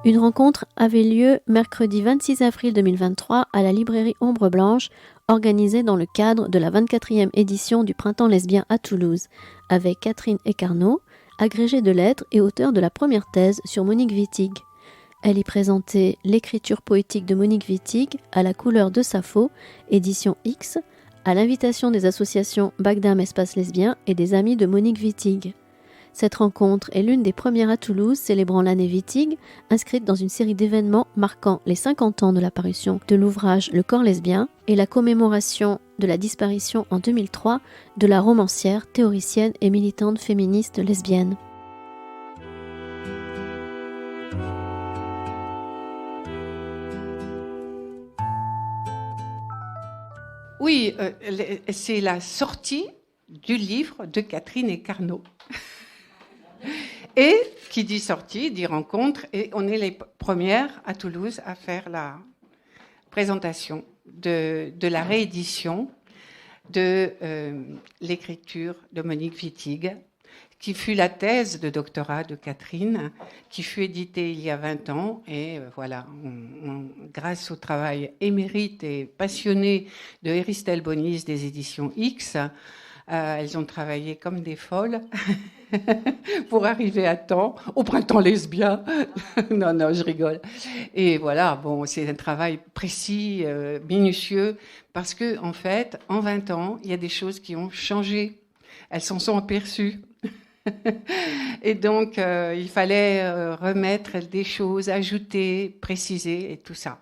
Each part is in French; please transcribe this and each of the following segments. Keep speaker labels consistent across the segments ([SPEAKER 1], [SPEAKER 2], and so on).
[SPEAKER 1] Une rencontre avait lieu mercredi 26 avril 2023 à la librairie Ombre Blanche, organisée dans le cadre de la 24e édition du Printemps lesbien à Toulouse, avec Catherine Ecarno, agrégée de lettres et auteure de la première thèse sur Monique Wittig. Elle y présentait l'écriture poétique de Monique Wittig à la couleur de Sappho, édition X, à l'invitation des associations Bagdam Espace Lesbien et des amis de Monique Wittig. Cette rencontre est l'une des premières à Toulouse célébrant l'année Wittig, inscrite dans une série d'événements marquant les 50 ans de la parution de l'ouvrage Le corps lesbien et la commémoration de la disparition en 2003 de la romancière, théoricienne et militante féministe lesbienne.
[SPEAKER 2] Oui, c'est la sortie du livre de Catherine Ecarno. Et qui dit sortie, dit rencontre, et on est les premières à Toulouse à faire la présentation de la réédition de l'écriture de Monique Wittig, qui fut la thèse de doctorat de Catherine, qui fut éditée il y a 20 ans. Et voilà, grâce au travail émérite et passionné de Eristel Bonis des éditions X, elles ont travaillé comme des folles pour arriver à temps au printemps lesbien. Non, je rigole. Et voilà, bon, c'est un travail précis, minutieux, parce que en fait, en 20 ans, il y a des choses qui ont changé. Elles s'en sont aperçues. Et donc, il fallait remettre des choses, ajouter, préciser et tout ça.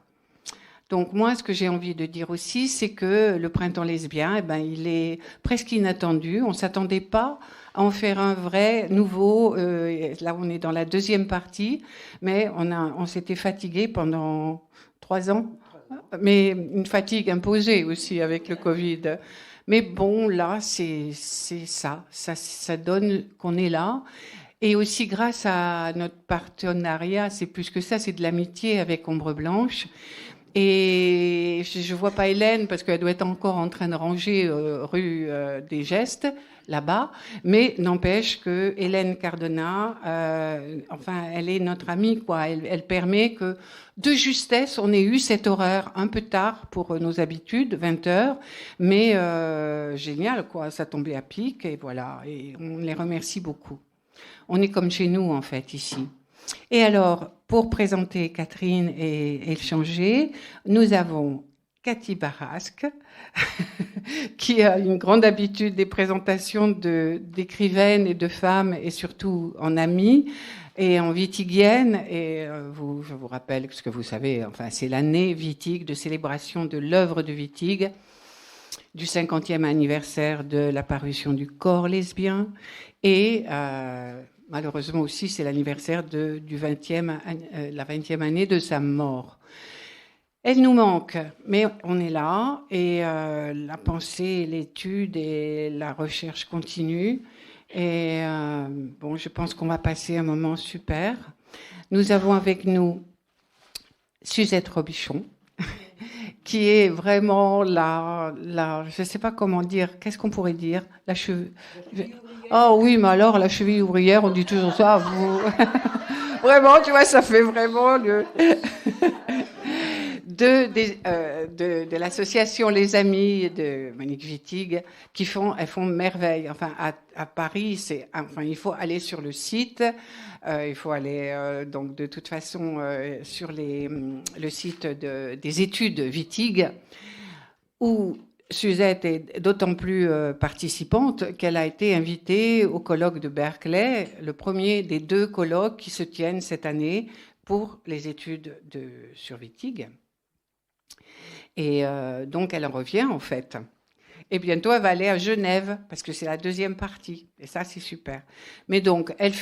[SPEAKER 2] Donc moi, ce que j'ai envie de dire aussi, c'est que le printemps lesbien, il est presque inattendu. On ne s'attendait pas à en faire un vrai, nouveau. Là, on est dans la deuxième partie, mais on s'était fatigué pendant 3 ans. Mais une fatigue imposée aussi avec le Covid. Mais bon, là, c'est ça. Ça donne qu'on est là. Et aussi grâce à notre partenariat, c'est plus que ça, c'est de l'amitié avec Ombre Blanche. Et je vois pas Hélène parce qu'elle doit être encore en train de ranger rue des Gestes, là-bas. Mais n'empêche que Hélène Cardona, elle est notre amie, quoi. Elle permet que, de justesse, on ait eu cet horaire un peu tard pour nos habitudes, 20 heures. Mais génial, quoi. Ça tombait à pic et voilà. Et on les remercie beaucoup. On est comme chez nous, en fait, ici. Et alors, pour présenter Catherine et échanger, nous avons Cathy Barrasque, qui a une grande habitude des présentations d'écrivaines et de femmes, et surtout en amies, et en wittigienne. Et je vous rappelle ce que vous savez, enfin, c'est l'année Wittig, de célébration de l'œuvre de Wittig, du 50e anniversaire de la parution du corps lesbien, et malheureusement aussi, c'est l'anniversaire la 20e année de sa mort. Elle nous manque, mais on est là, et la pensée, l'étude et la recherche continuent. Et je pense qu'on va passer un moment super. Nous avons avec nous Suzette Robichon, qui est vraiment je ne sais pas comment dire, qu'est-ce qu'on pourrait dire, Oh oui, mais alors, la cheville ouvrière, on dit toujours ça. Vraiment, tu vois, ça fait vraiment de l'association Les Amis de Monique Wittig, elles font merveille. Enfin, à Paris, il faut aller sur le site. Il faut aller, donc, de toute façon, sur le site des études Wittig, où Suzette est d'autant plus participante qu'elle a été invitée au colloque de Berkeley, le premier des 2 colloques qui se tiennent cette année pour les études sur Wittig. Et donc, elle en revient, en fait. Et bientôt, elle va aller à Genève, parce que c'est la 2e partie. Et ça, c'est super. Mais donc, elle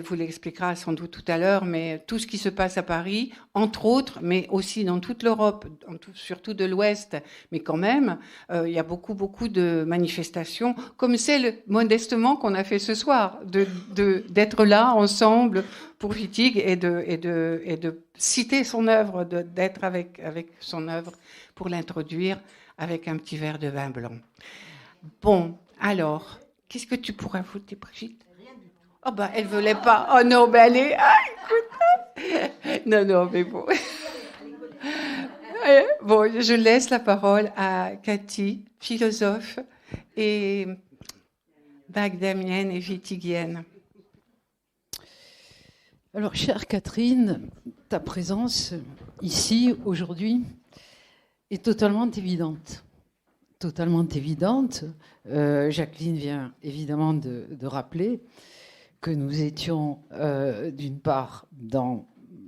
[SPEAKER 2] vous l'expliquera sans doute tout à l'heure, mais tout ce qui se passe à Paris, entre autres, mais aussi dans toute l'Europe, surtout de l'Ouest, mais quand même, il y a beaucoup, beaucoup de manifestations, comme celle, modestement, qu'on a fait ce soir, d'être là, ensemble, pour Wittig, et de citer son œuvre, d'être avec son œuvre, pour l'introduire, avec un petit verre de vin blanc. Bon, alors, qu'est-ce que tu pourrais ajouter, Brigitte ?
[SPEAKER 3] Rien du tout.
[SPEAKER 2] Oh ben, elle voulait pas. Oh non, ben allez, écoute. Non, mais bon. Bon, je laisse la parole à Cathy, philosophe et bagdamienne et vitigienne.
[SPEAKER 3] Alors, chère Catherine, ta présence ici, aujourd'hui, est totalement évidente. Totalement évidente. Jacqueline vient évidemment de rappeler que nous étions d'une part dans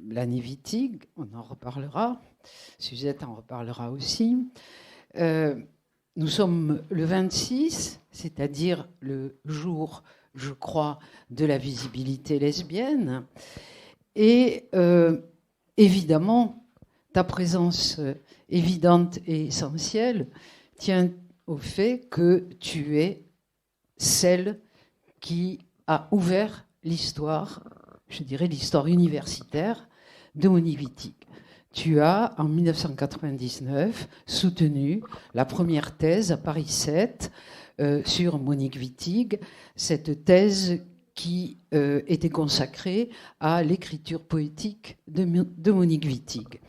[SPEAKER 3] l'année Wittig, on en reparlera, Suzette en reparlera aussi. Nous sommes le 26, c'est-à-dire le jour, je crois, de la visibilité lesbienne. Et évidemment, ta présence évidente et essentielle tient au fait que tu es celle qui a ouvert l'histoire, je dirais l'histoire universitaire de Monique Wittig. Tu as, en 1999, soutenu la première thèse à Paris 7 sur Monique Wittig, cette thèse qui était consacrée à l'écriture poétique de Monique Wittig.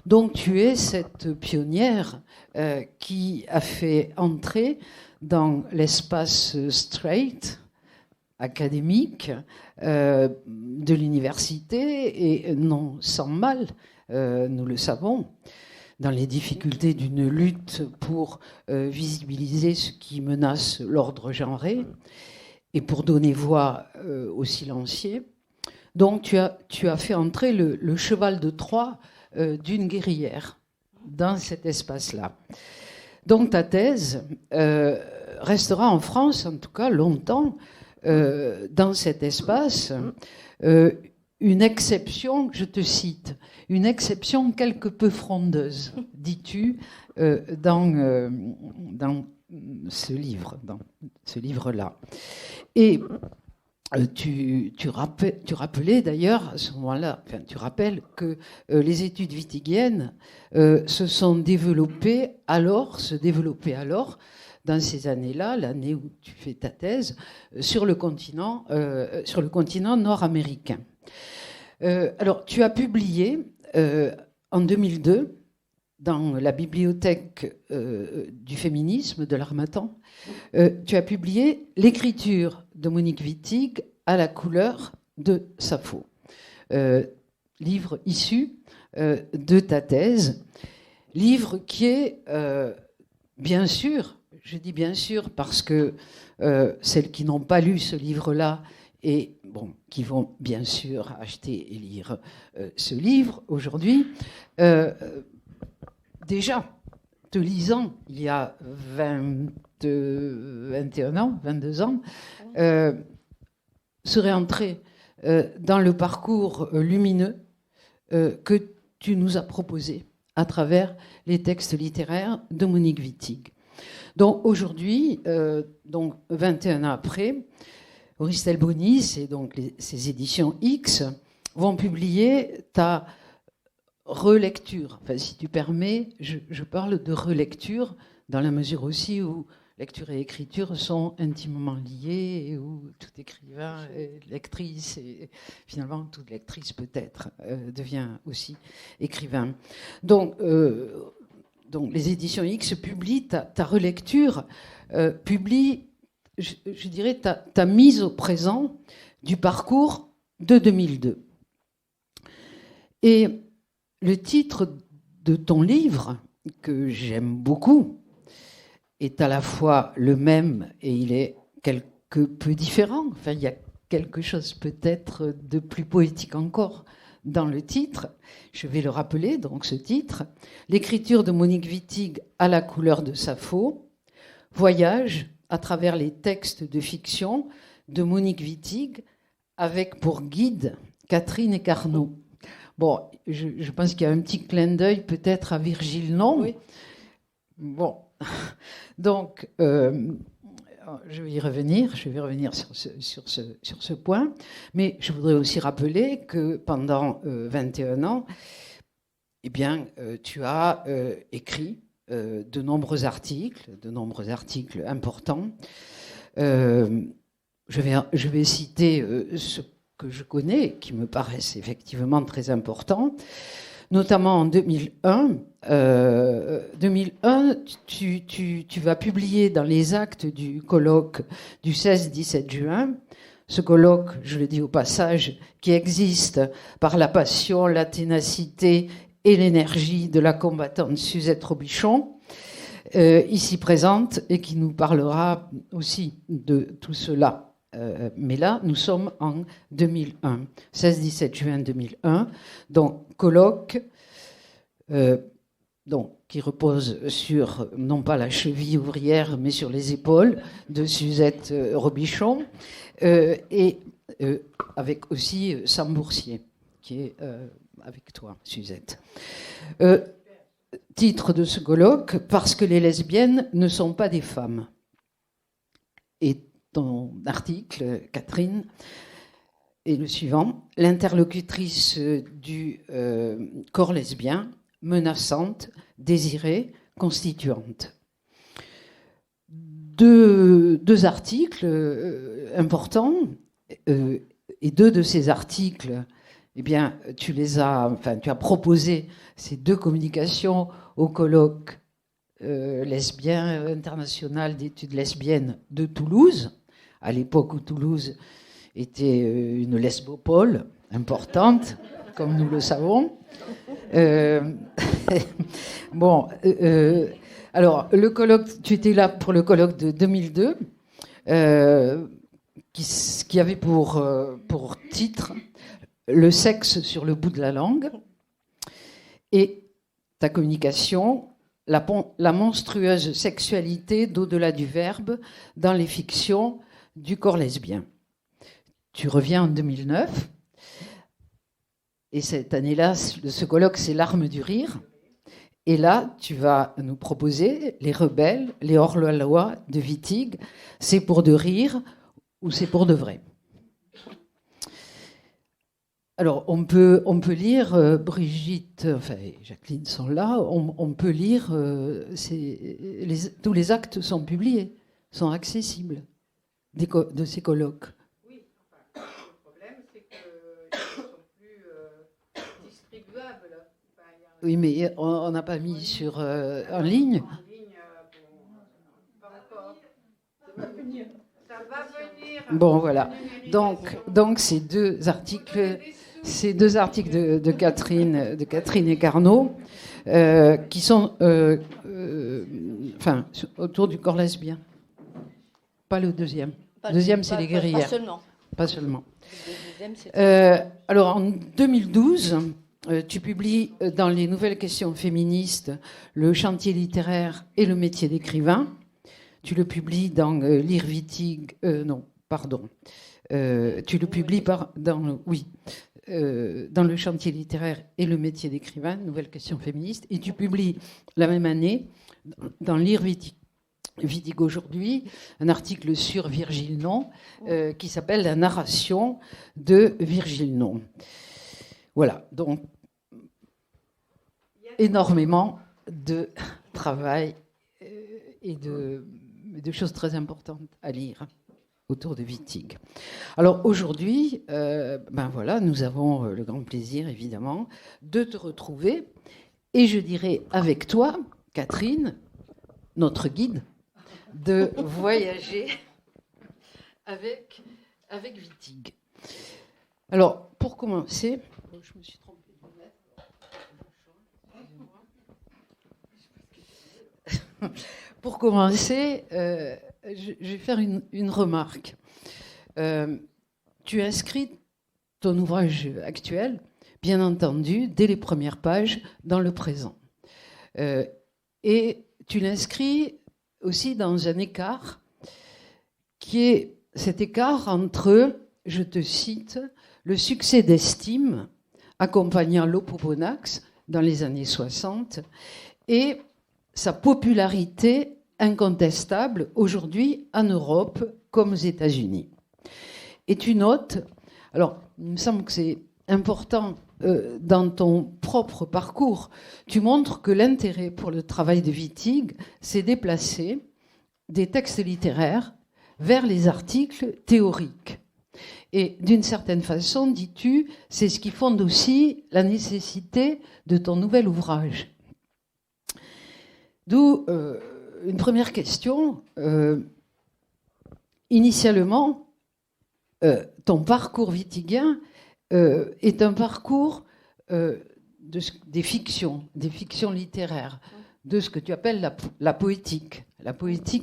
[SPEAKER 3] Donc tu es cette pionnière qui a fait entrer dans l'espace straight, académique, de l'université, et non sans mal, nous le savons, dans les difficultés d'une lutte pour visibiliser ce qui menace l'ordre genré et pour donner voix aux silencieux. Donc tu as fait entrer le cheval de Troie d'une guerrière dans cet espace-là. Donc ta thèse restera en France, en tout cas longtemps, dans cet espace, une exception, je te cite, une exception quelque peu frondeuse, dis-tu, dans ce livre-là. Et tu rappelais d'ailleurs à ce moment-là, enfin, tu rappelles que les études wittigiennes se développaient alors, dans ces années-là, l'année où tu fais ta thèse, sur le continent nord-américain. Alors, tu as publié en 2002 dans la bibliothèque du féminisme de l'Harmattan, tu as publié l'écriture de Monique Wittig à la couleur de Sappho, livre issu de ta thèse, livre qui est bien sûr, je dis bien sûr parce que celles qui n'ont pas lu ce livre-là et bon, qui vont bien sûr acheter et lire ce livre aujourd'hui, déjà, te lisant il y a 21 ans, 22 ans, serait entré dans le parcours lumineux que tu nous as proposé à travers les textes littéraires de Monique Wittig. Donc aujourd'hui, donc 21 ans après, Auristel Bonis et donc ces éditions X vont publier ta relecture. Enfin, si tu permets, je parle de relecture dans la mesure aussi où lecture et écriture sont intimement liées et où tout écrivain, lectrice et finalement toute lectrice peut-être devient aussi écrivain. Donc les éditions X publient ta relecture, publient, je dirais, ta mise au présent du parcours de 2002. Et le titre de ton livre, que j'aime beaucoup, est à la fois le même et il est quelque peu différent. Enfin, il y a quelque chose peut-être de plus poétique encore dans le titre. Je vais le rappeler, donc ce titre. L'écriture de Monique Wittig à la couleur de Sappho. Voyage à travers les textes de fiction de Monique Wittig avec pour guide Catherine Ecarno. Bon, je pense qu'il y a un petit clin d'œil peut-être à Virgile Non. Oui. Bon, donc je vais y revenir. Je vais revenir sur ce point. Mais je voudrais aussi rappeler que pendant 21 ans, eh bien, tu as écrit de nombreux articles importants. je vais citer ce que je connais, qui me paraissent effectivement très importants. Notamment en 2001, tu vas publier dans les actes du colloque du 16-17 juin, ce colloque, je le dis au passage, qui existe par la passion, la ténacité et l'énergie de la combattante Suzette Robichon, ici présente, et qui nous parlera aussi de tout cela. Mais là, nous sommes en 2001, 16-17 juin 2001, donc colloque qui repose sur, non pas la cheville ouvrière, mais sur les épaules de Suzette Robichon, et avec aussi Sam Boursier, qui est avec toi, Suzette. Titre de ce colloque, parce que les lesbiennes ne sont pas des femmes. Et ton article, Catherine, est le suivant. L'interlocutrice du corps lesbien, menaçante, désirée, constituante. Deux articles importants, et deux de ces articles, eh bien, tu as proposé ces deux communications au colloque lesbien international d'études lesbiennes de Toulouse, à l'époque où Toulouse était une lesbopole importante, comme nous le savons. Bon, alors, le colloque, tu étais là pour le colloque de 2002, qui avait pour titre « Le sexe sur le bout de la langue », et ta communication, la monstrueuse sexualité d'au-delà du verbe dans les fictions du corps lesbien. Tu reviens en 2009, et cette année-là, ce colloque, c'est l'Arme du rire. Et là, tu vas nous proposer les rebelles, les hors-la-loi de Wittig. C'est pour de rire ou c'est pour de vrai? Alors, on peut lire, Brigitte, enfin, Jacqueline sont là, on peut lire, tous les actes sont publiés, sont accessibles de ces colloques.
[SPEAKER 2] Oui, enfin, le problème, c'est qu'ils ne sont plus distribuables. Enfin,
[SPEAKER 3] oui, mais on n'a pas mis en ligne.
[SPEAKER 2] En ligne, bon, pas encore. Ça va venir. Ça va venir.
[SPEAKER 3] Bon, voilà. Donc ces deux articles de Catherine et Carnot, qui sont autour du corps lesbien. Pas le deuxième. Le deuxième, c'est les guerrières. Pas seulement. Alors, en 2012, tu publies dans les Nouvelles questions féministes le chantier littéraire et le métier d'écrivain. Tu le publies dans Lire Wittig. Tu le publies dans le chantier littéraire et le métier d'écrivain, Nouvelles questions féministes. Et tu publies la même année dans Lire Wittig aujourd'hui, un article sur Virgile Non qui s'appelle La narration de Virgile Non. Voilà, donc énormément de travail et de choses très importantes à lire autour de Wittig. Alors aujourd'hui, nous avons le grand plaisir, évidemment, de te retrouver, et je dirais avec toi, Catherine, notre guide, de voyager avec Wittig. Alors, pour commencer, je me suis trompée de lettre. Pour commencer, je vais faire une remarque. Tu inscris ton ouvrage actuel, bien entendu, dès les premières pages, dans le présent. Et tu l'inscris aussi dans un écart qui est cet écart entre, je te cite, le succès d'estime accompagnant l'Opoponax dans les années 60 et sa popularité incontestable aujourd'hui en Europe comme aux États-Unis. Et tu notes, alors il me semble que c'est important dans ton propre parcours, tu montres que l'intérêt pour le travail de Wittig s'est déplacé des textes littéraires vers les articles théoriques. Et d'une certaine façon, dis-tu, c'est ce qui fonde aussi la nécessité de ton nouvel ouvrage. D'où une première question. Initialement, ton parcours witigien est un parcours des fictions littéraires, de ce que tu appelles la poétique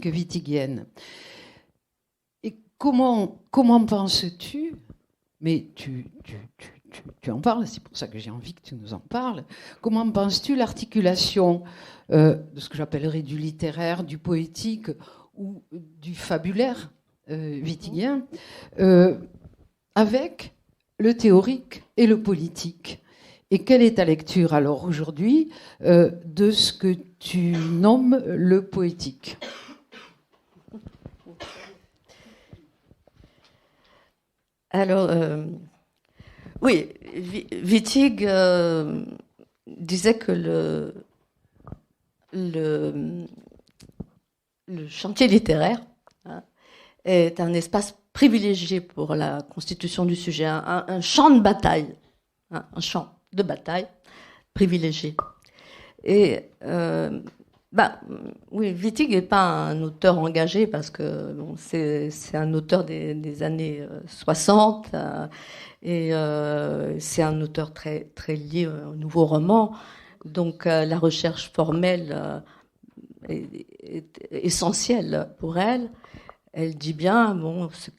[SPEAKER 3] witigienne. Et comment penses-tu, mais tu en parles, c'est pour ça que j'ai envie que tu nous en parles, comment penses-tu l'articulation de ce que j'appellerais du littéraire, du poétique ou du fabulaire witigien avec le théorique et le politique? Et quelle est ta lecture alors aujourd'hui de ce que tu nommes le poétique?
[SPEAKER 4] Alors, oui, Wittig disait que le chantier littéraire est un espace privilégié pour la constitution du sujet, un champ de bataille, un champ de bataille privilégié. Et oui, Wittig n'est pas un auteur engagé parce que bon, c'est un auteur des années 60 et c'est un auteur très, très lié au nouveau roman. Donc la recherche formelle est essentielle pour elle. Elle dit bien, bon, ce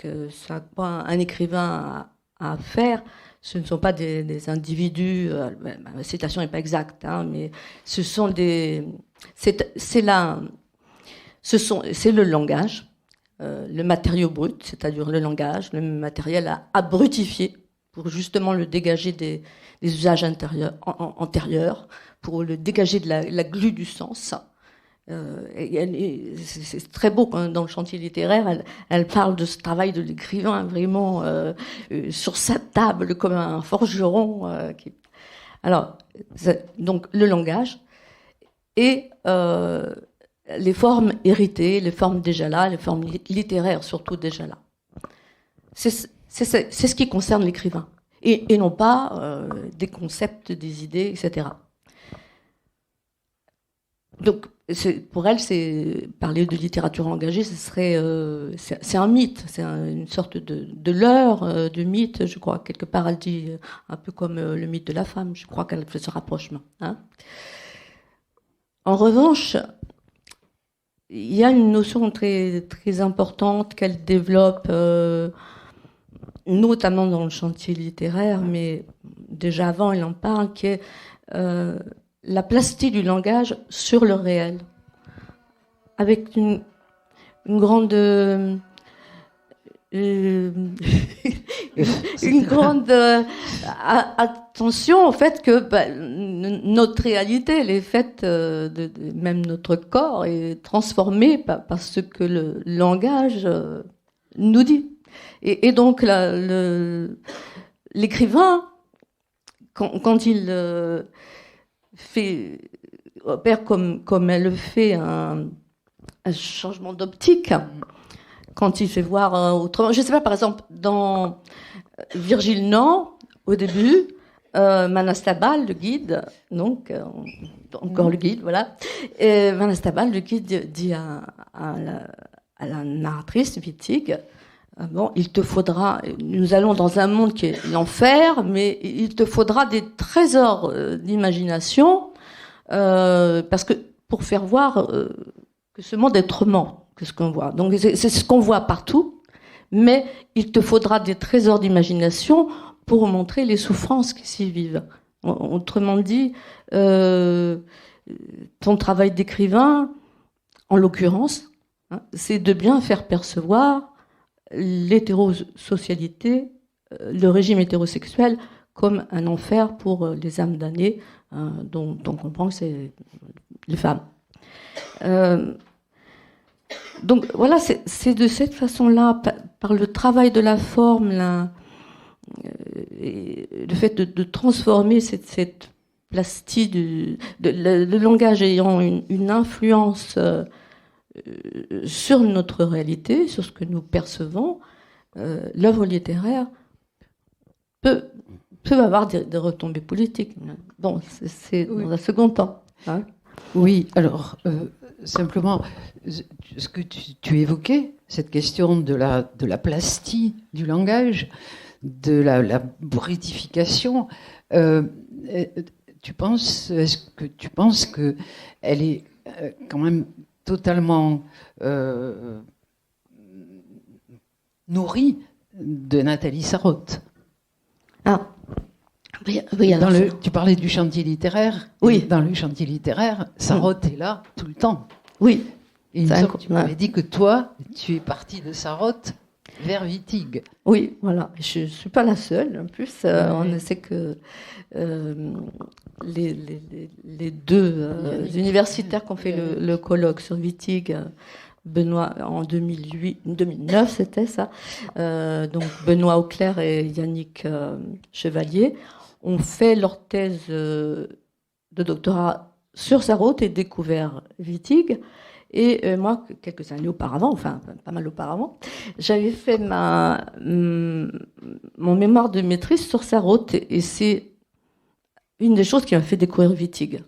[SPEAKER 4] quoi un écrivain a à faire, ce ne sont pas des individus, ma citation n'est pas exacte, hein, mais ce sont c'est le langage, le matériau brut, c'est-à-dire le langage, le matériel à brutifier pour justement le dégager des usages antérieurs, pour le dégager de la glu du sens. C'est très beau quand, dans le chantier littéraire, elle parle de ce travail de l'écrivain vraiment sur sa table comme un forgeron. Alors, donc le langage et les formes héritées, les formes déjà là, les formes littéraires surtout déjà là. C'est ce qui concerne l'écrivain et non pas des concepts, des idées, etc. Donc, pour elle, parler de littérature engagée, c'est un mythe, c'est une sorte de leurre, de mythe, je crois. Quelque part, elle dit un peu comme le mythe de la femme, je crois qu'elle fait ce rapprochement. Hein. En revanche, il y a une notion très, très importante qu'elle développe, notamment dans le chantier littéraire, mais déjà avant, elle en parle, qui est la plastie du langage sur le réel, avec une grande une grande attention au fait que notre réalité, elle est faite même notre corps est transformé par ce que le langage nous dit. Et donc l'écrivain, quand il opère comme elle le fait un changement d'optique, quand il fait voir autrement. Je ne sais pas, par exemple, dans Virgile Nant, au début, Manastabal, le guide, donc encore le guide, voilà. Et Manastabal, le guide, dit à la narratrice Wittig, bon, il te faudra, nous allons dans un monde qui est l'enfer, mais il te faudra des trésors d'imagination, parce que pour faire voir que ce monde est autrement que ce qu'on voit. Donc c'est ce qu'on voit partout, mais il te faudra des trésors d'imagination pour montrer les souffrances qui s'y vivent. Autrement dit, ton travail d'écrivain, en l'occurrence, hein, c'est de bien faire percevoir l'hétérosocialité, le régime hétérosexuel, comme un enfer pour les âmes damnées, dont on comprend que c'est les femmes. Donc voilà, c'est de cette façon-là, par le travail de la forme, le fait de transformer cette plastie, le langage ayant une influence sur notre réalité, sur ce que nous percevons, l'œuvre littéraire peut avoir des retombées politiques. Bon, c'est dans un second temps. Hein.
[SPEAKER 3] Oui, alors, simplement, ce que tu évoquais, cette question de la plastie du langage, de la brutification, est-ce que tu penses qu'elle est quand même totalement nourrie de Nathalie Sarraute?
[SPEAKER 4] Ah, oui alors,
[SPEAKER 3] tu parlais du chantier littéraire.
[SPEAKER 4] Oui.
[SPEAKER 3] Dans le chantier littéraire, Sarraute est là tout le temps.
[SPEAKER 4] Oui.
[SPEAKER 3] Et tu m'avais dit que toi, tu es parti de Sarraute vers Wittig.
[SPEAKER 4] Oui, voilà. Je ne suis pas la seule. En plus, on sait que les deux universitaires qui ont fait le colloque sur Wittig, Benoît, en 2009, c'était ça. Donc Benoît Auclair et Yannick Chevalier ont fait leur thèse de doctorat sur Sarraute et découvert Wittig. Et moi, quelques années auparavant, enfin pas mal auparavant, j'avais fait mon mémoire de maîtrise sur Sarraute et c'est une des choses qui m'a fait découvrir Wittig.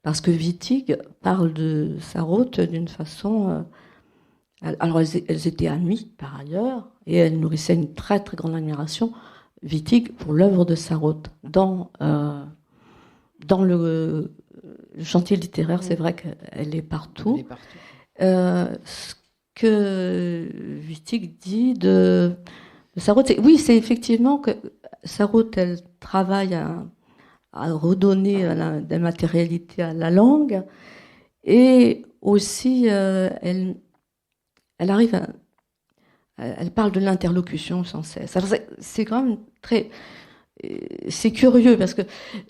[SPEAKER 4] Parce que Wittig parle de Sarraute d'une façon... alors elles étaient amies par ailleurs et elles nourrissaient une très très grande admiration, Wittig, pour l'œuvre de Sarraute. Dans le chantier littéraire, c'est vrai qu'elle est partout.
[SPEAKER 3] Elle est partout.
[SPEAKER 4] Ce que Wittig dit de Sarraute, c'est effectivement que Sarraute, elle travaille à redonner de la matérialité à la langue et aussi elle arrive elle parle de l'interlocution sans cesse. Alors, c'est quand même c'est curieux parce que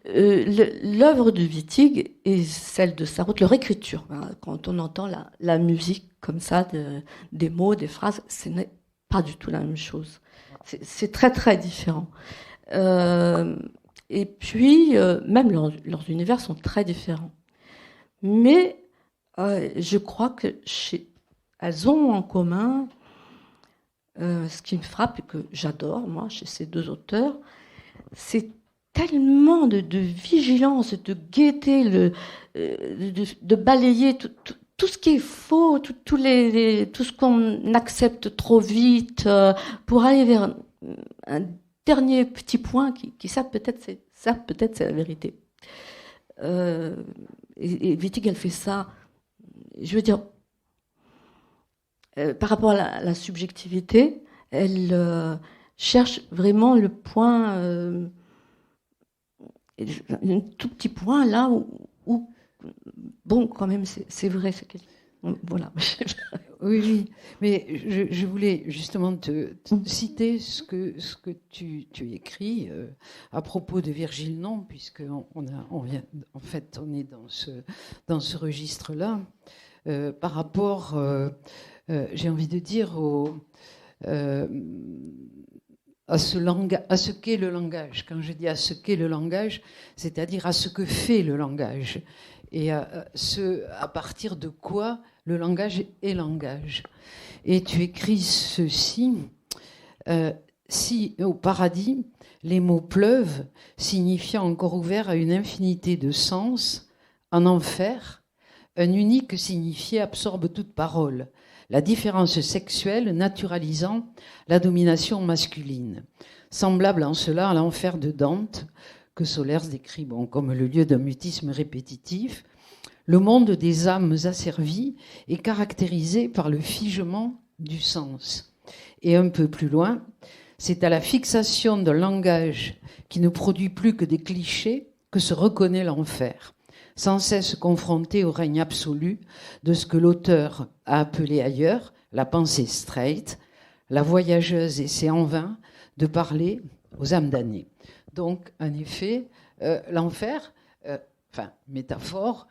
[SPEAKER 4] l'œuvre de Wittig et celle de Sarraute, leur écriture, hein, quand on entend la musique comme ça, des mots, des phrases, ce n'est pas du tout la même chose. C'est très très différent. Et puis, même leurs univers sont très différents. Mais je crois qu'elles ont en commun ce qui me frappe et que j'adore, moi, chez ces deux auteurs, c'est tellement de vigilance, de gaieté, de balayer tout ce qui est faux, tout ce qu'on accepte trop vite, pour aller vers un dernier petit point qui ça peut-être c'est la vérité. Et Wittig, elle fait ça, je veux dire, par rapport à la subjectivité, elle cherche vraiment le point, un tout petit point là où bon, quand même, c'est vrai. Voilà.
[SPEAKER 3] Oui, mais je voulais justement te citer ce que tu écris à propos de Virgile Non, puisque on est dans ce registre-là, par rapport, j'ai envie de dire, à ce qu'est le langage. Quand je dis à ce qu'est le langage, c'est-à-dire à ce que fait le langage. Et à partir de quoi le langage est langage. Et tu écris ceci, si au paradis, les mots pleuvent, signifiant encore ouvert à une infinité de sens, en enfer, un unique signifié absorbe toute parole, la différence sexuelle naturalisant la domination masculine. Semblable en cela à l'enfer de Dante, que Solers décrit comme le lieu d'un mutisme répétitif, le monde des âmes asservies est caractérisé par le figement du sens. Et un peu plus loin, c'est à la fixation d'un langage qui ne produit plus que des clichés que se reconnaît l'enfer, sans cesse confronté au règne absolu de ce que l'auteur a appelé ailleurs la pensée straight. La voyageuse essaie en vain de parler aux âmes damnées. Donc, en effet, l'enfer, métaphore,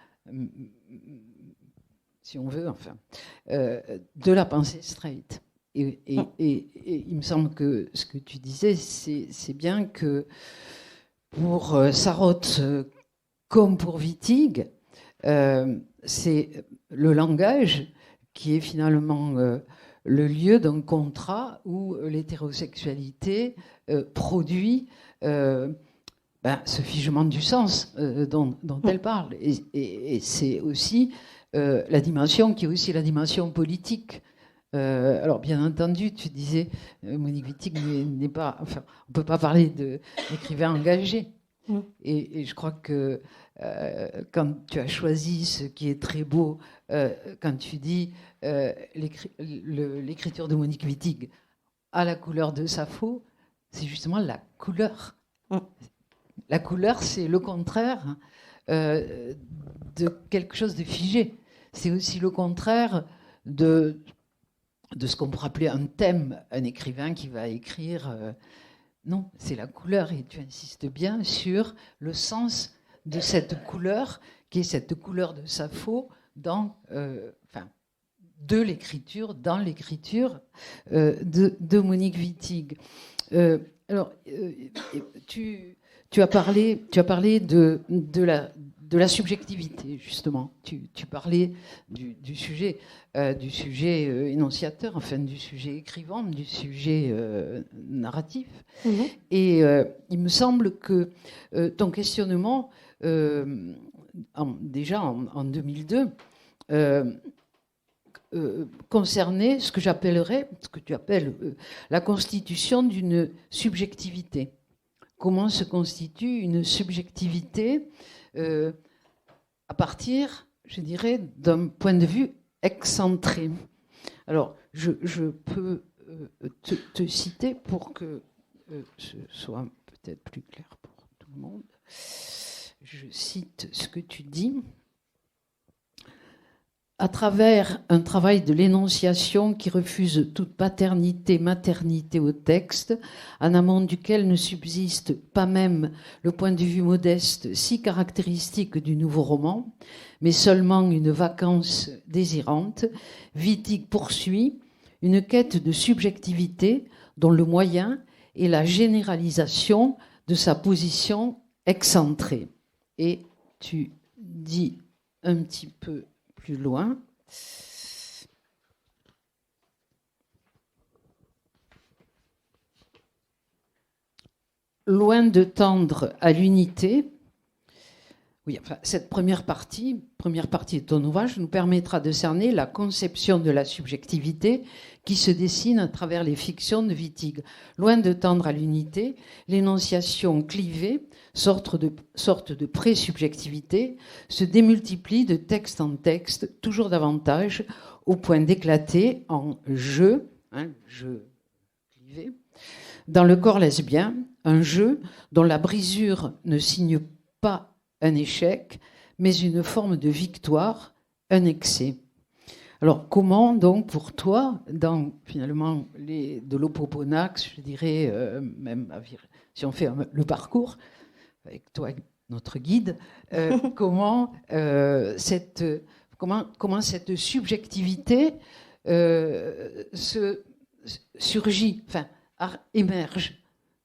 [SPEAKER 3] si on veut, de la pensée straight. Et il me semble que ce que tu disais, c'est bien que pour Sarraute, comme pour Wittig, c'est le langage qui est finalement le lieu d'un contrat où l'hétérosexualité produit ce figement du sens dont elle parle. Et c'est aussi la dimension qui est aussi la dimension politique. Alors, bien entendu, tu disais, Monique Wittig n'est pas... Enfin, on ne peut pas parler d'écrivain engagé. Et je crois que quand tu as choisi ce qui est très beau, quand tu dis l'écriture de Monique Wittig à la couleur de Sappho, c'est justement la couleur. La couleur, c'est le contraire de quelque chose de figé. C'est aussi le contraire de ce qu'on pourrait appeler un thème, un écrivain qui va écrire... non, c'est la couleur, et tu insistes bien sur le sens de cette couleur, qui est cette couleur de Sappho dans, de l'écriture, dans l'écriture de Monique Wittig. Alors, tu as parlé de la subjectivité, justement. Tu parlais du sujet énonciateur, enfin du sujet écrivant, du sujet narratif. Et il me semble que ton questionnement, déjà en 2002, concernait ce que tu appelles la constitution d'une subjectivité. Comment se constitue une subjectivité à partir, je dirais, d'un point de vue excentré. Alors, je peux te citer pour que ce soit peut-être plus clair pour tout le monde. Je cite ce que tu dis. À travers un travail de l'énonciation qui refuse toute paternité, maternité au texte, en amont duquel ne subsiste pas même le point de vue modeste si caractéristique du nouveau roman, mais seulement une vacance désirante, Wittig poursuit une quête de subjectivité dont le moyen est la généralisation de sa position excentrée. Et tu dis un petit peu plus loin. Loin de tendre à l'unité, cette première partie de ton ouvrage nous permettra de cerner la conception de la subjectivité qui se dessine à travers les fictions de Wittig. Loin de tendre à l'unité, l'énonciation clivée, sorte de pré-subjectivité, se démultiplie de texte en texte, toujours davantage, au point d'éclater en jeu clivé, dans le corps lesbien, un jeu dont la brisure ne signe pas un échec, mais une forme de victoire, un excès. Alors, comment donc pour toi, dans finalement de l'Opoponax, je dirais, même si on fait le parcours, avec toi, notre guide, comment cette subjectivité surgit, émerge?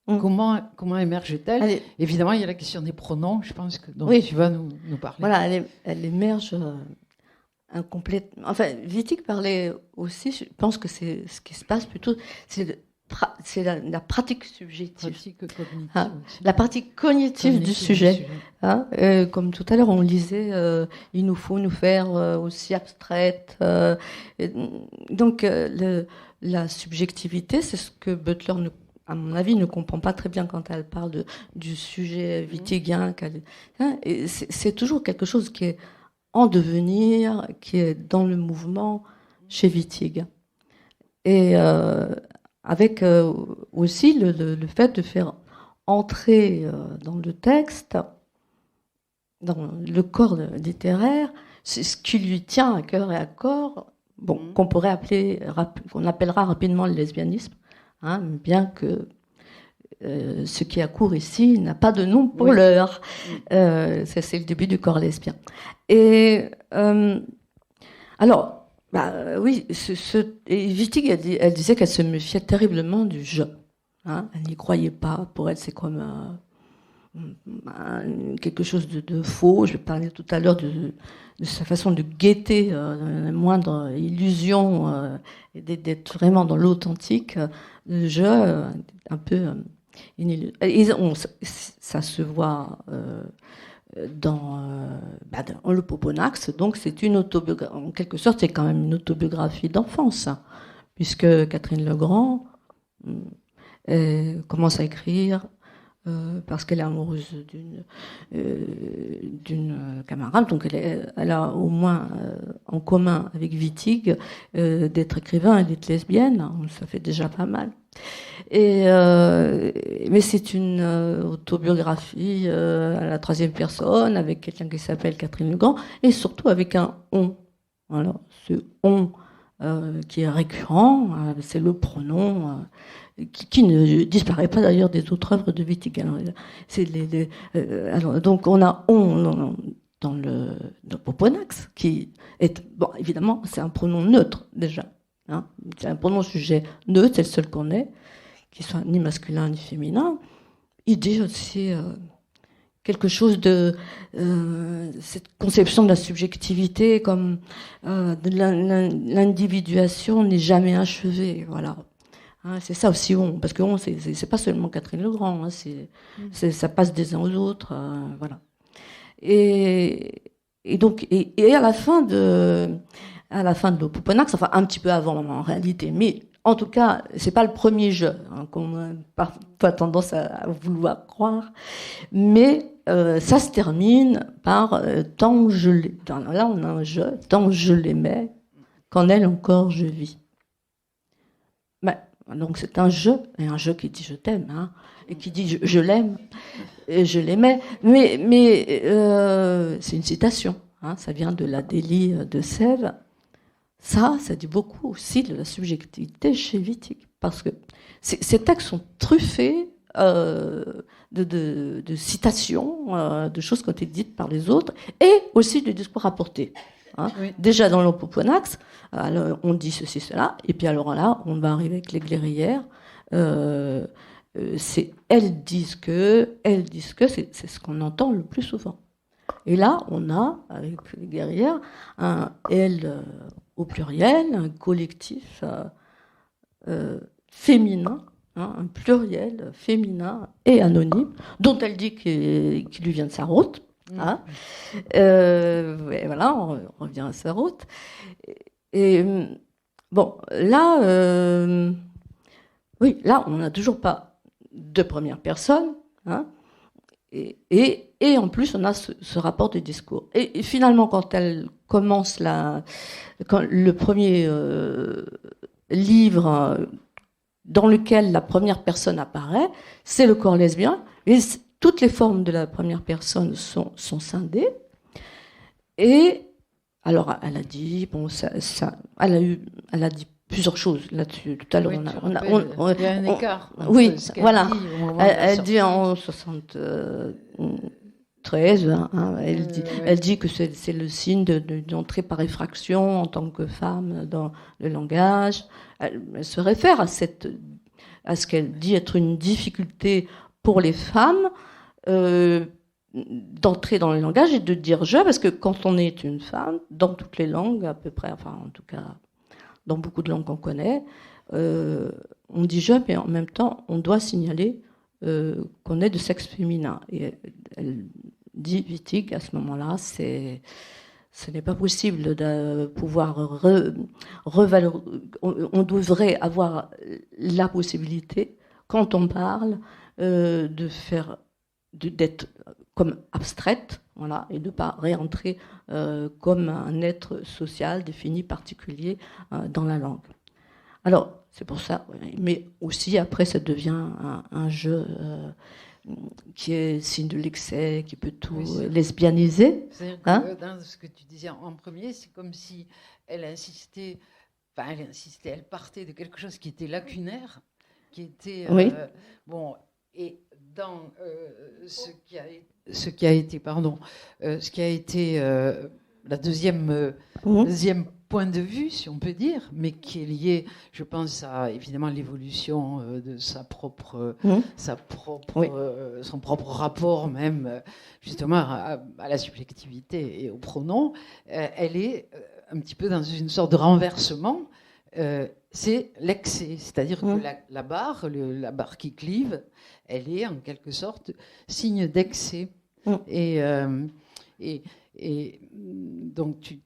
[SPEAKER 3] Comment émerge-t-elle? Évidemment, il y a la question des pronoms, je pense, dont tu vas nous parler.
[SPEAKER 4] Voilà, elle émerge incomplètement. Enfin, Wittig parlait aussi, je pense que c'est ce qui se passe plutôt, c'est la pratique subjective. La pratique cognitive du sujet. Comme tout à l'heure, on lisait, il nous faut nous faire aussi abstraite. Donc, la subjectivité, c'est ce que Butler à mon avis, ne comprend pas très bien quand elle parle du sujet wittiguien. C'est toujours quelque chose qui est en devenir, qui est dans le mouvement chez Wittig. Et avec aussi le fait de faire entrer dans le texte, dans le corps littéraire, c'est ce qui lui tient à cœur et à corps, qu'on appellera rapidement le lesbianisme. Bien que ce qui a cours ici n'a pas de nom pour l'heure. C'est le début du corps lesbien. Et alors, Wittig, elle disait qu'elle se méfiait terriblement du jeu. Elle n'y croyait pas. Pour elle, c'est comme quelque chose de faux. Je parlais tout à l'heure de sa façon de guetter la moindre illusion et d'être vraiment dans l'authentique. Le jeu, un peu... ça se voit dans le Poponax, donc c'est une autobiographie. En quelque sorte, c'est quand même une autobiographie d'enfance, hein, puisque Catherine Legrand commence à écrire parce qu'elle est amoureuse d'une camarade, donc elle a au moins en commun avec Wittig d'être écrivain et d'être lesbienne, ça fait déjà pas mal. Mais c'est une autobiographie à la troisième personne, avec quelqu'un qui s'appelle Catherine Legrand, et surtout avec un « on ». Alors, ce « on » qui est récurrent, c'est le pronom qui ne disparaît pas d'ailleurs des autres œuvres de Wittig. Alors, donc on a « on » dans le Poponax, qui est, bon, évidemment, c'est un pronom neutre déjà. Hein, c'est un pronom sujet neutre, c'est le seul qu'on ait, qui soit ni masculin ni féminin. Il dit aussi quelque chose de cette conception de la subjectivité comme de l'individuation n'est jamais achevée. Voilà. Hein, c'est ça aussi on, parce que on c'est pas seulement Catherine Legrand, hein, ça passe des uns aux autres. Voilà. Et donc à la fin de Poponax, enfin un petit peu avant en réalité, mais en tout cas, c'est pas le premier jeu, hein, qu'on a parfois tendance à vouloir croire, mais ça se termine par tant je l'ai. Là, on a un jeu, tant je l'aimais, qu'en elle encore je vis. Donc c'est un jeu, et un jeu qui dit je t'aime, hein, et qui dit je l'aime, et je l'aimais, mais c'est une citation, hein, ça vient de la de Sèvres. Ça dit beaucoup aussi de la subjectivité chez Wittig, parce que ces textes sont truffés de citations, de choses qui ont été dites par les autres, et aussi de discours rapportés. Hein. Oui. Déjà dans le Poponax, on dit ceci, cela, et puis alors là, on va arriver avec les Guerrières. C'est elles disent que, c'est ce qu'on entend le plus souvent. Et là, on a, avec les Guerrières, un elles au pluriel, un collectif féminin, hein, un pluriel féminin et anonyme, dont elle dit qu'il lui vient de Sarraute. Hein. Voilà, on revient à Sarraute. Et bon, là, oui, là, on n'a toujours pas de première personne, hein, et en plus, on a ce rapport de discours. Et finalement, quand elle commence quand le premier livre dans lequel la première personne apparaît, c'est le corps lesbien, et toutes les formes de la première personne sont scindées. Et alors, elle a dit, bon, elle a dit plusieurs choses là-dessus. Tout à l'heure,
[SPEAKER 3] oui, il y a un écart.
[SPEAKER 4] Oui, voilà. Elle dit en 73, hein, elle dit que c'est le signe d'entrer par effraction en tant que femme dans le langage. Elle se réfère à ce qu'elle dit être une difficulté pour les femmes d'entrer dans le langage et de dire je, parce que quand on est une femme, dans toutes les langues à peu près, enfin en tout cas dans beaucoup de langues qu'on connaît, on dit je, mais en même temps on doit signaler qu'on est de sexe féminin. Et elle dit, Wittig, à ce moment-là, ce n'est pas possible de pouvoir revaloriser. On devrait avoir la possibilité, quand on parle, d'être comme abstraite, voilà, et de ne pas réentrer comme un être social défini, particulier dans la langue. Alors, c'est pour ça, mais aussi après ça devient un jeu qui est signe de l'excès, qui peut tout lesbianiser.
[SPEAKER 3] C'est-à-dire que dans ce que tu disais en premier, c'est comme si elle insistait, elle partait de quelque chose qui était lacunaire, qui était bon, et dans ce qui a été la deuxième point de vue, si on peut dire, mais qui est lié, je pense, à évidemment l'évolution de son propre rapport même, justement, à la subjectivité et au pronom. Elle est un petit peu dans une sorte de renversement. C'est l'excès, c'est-à-dire que la barre qui clive, elle est en quelque sorte signe d'excès. Et donc tu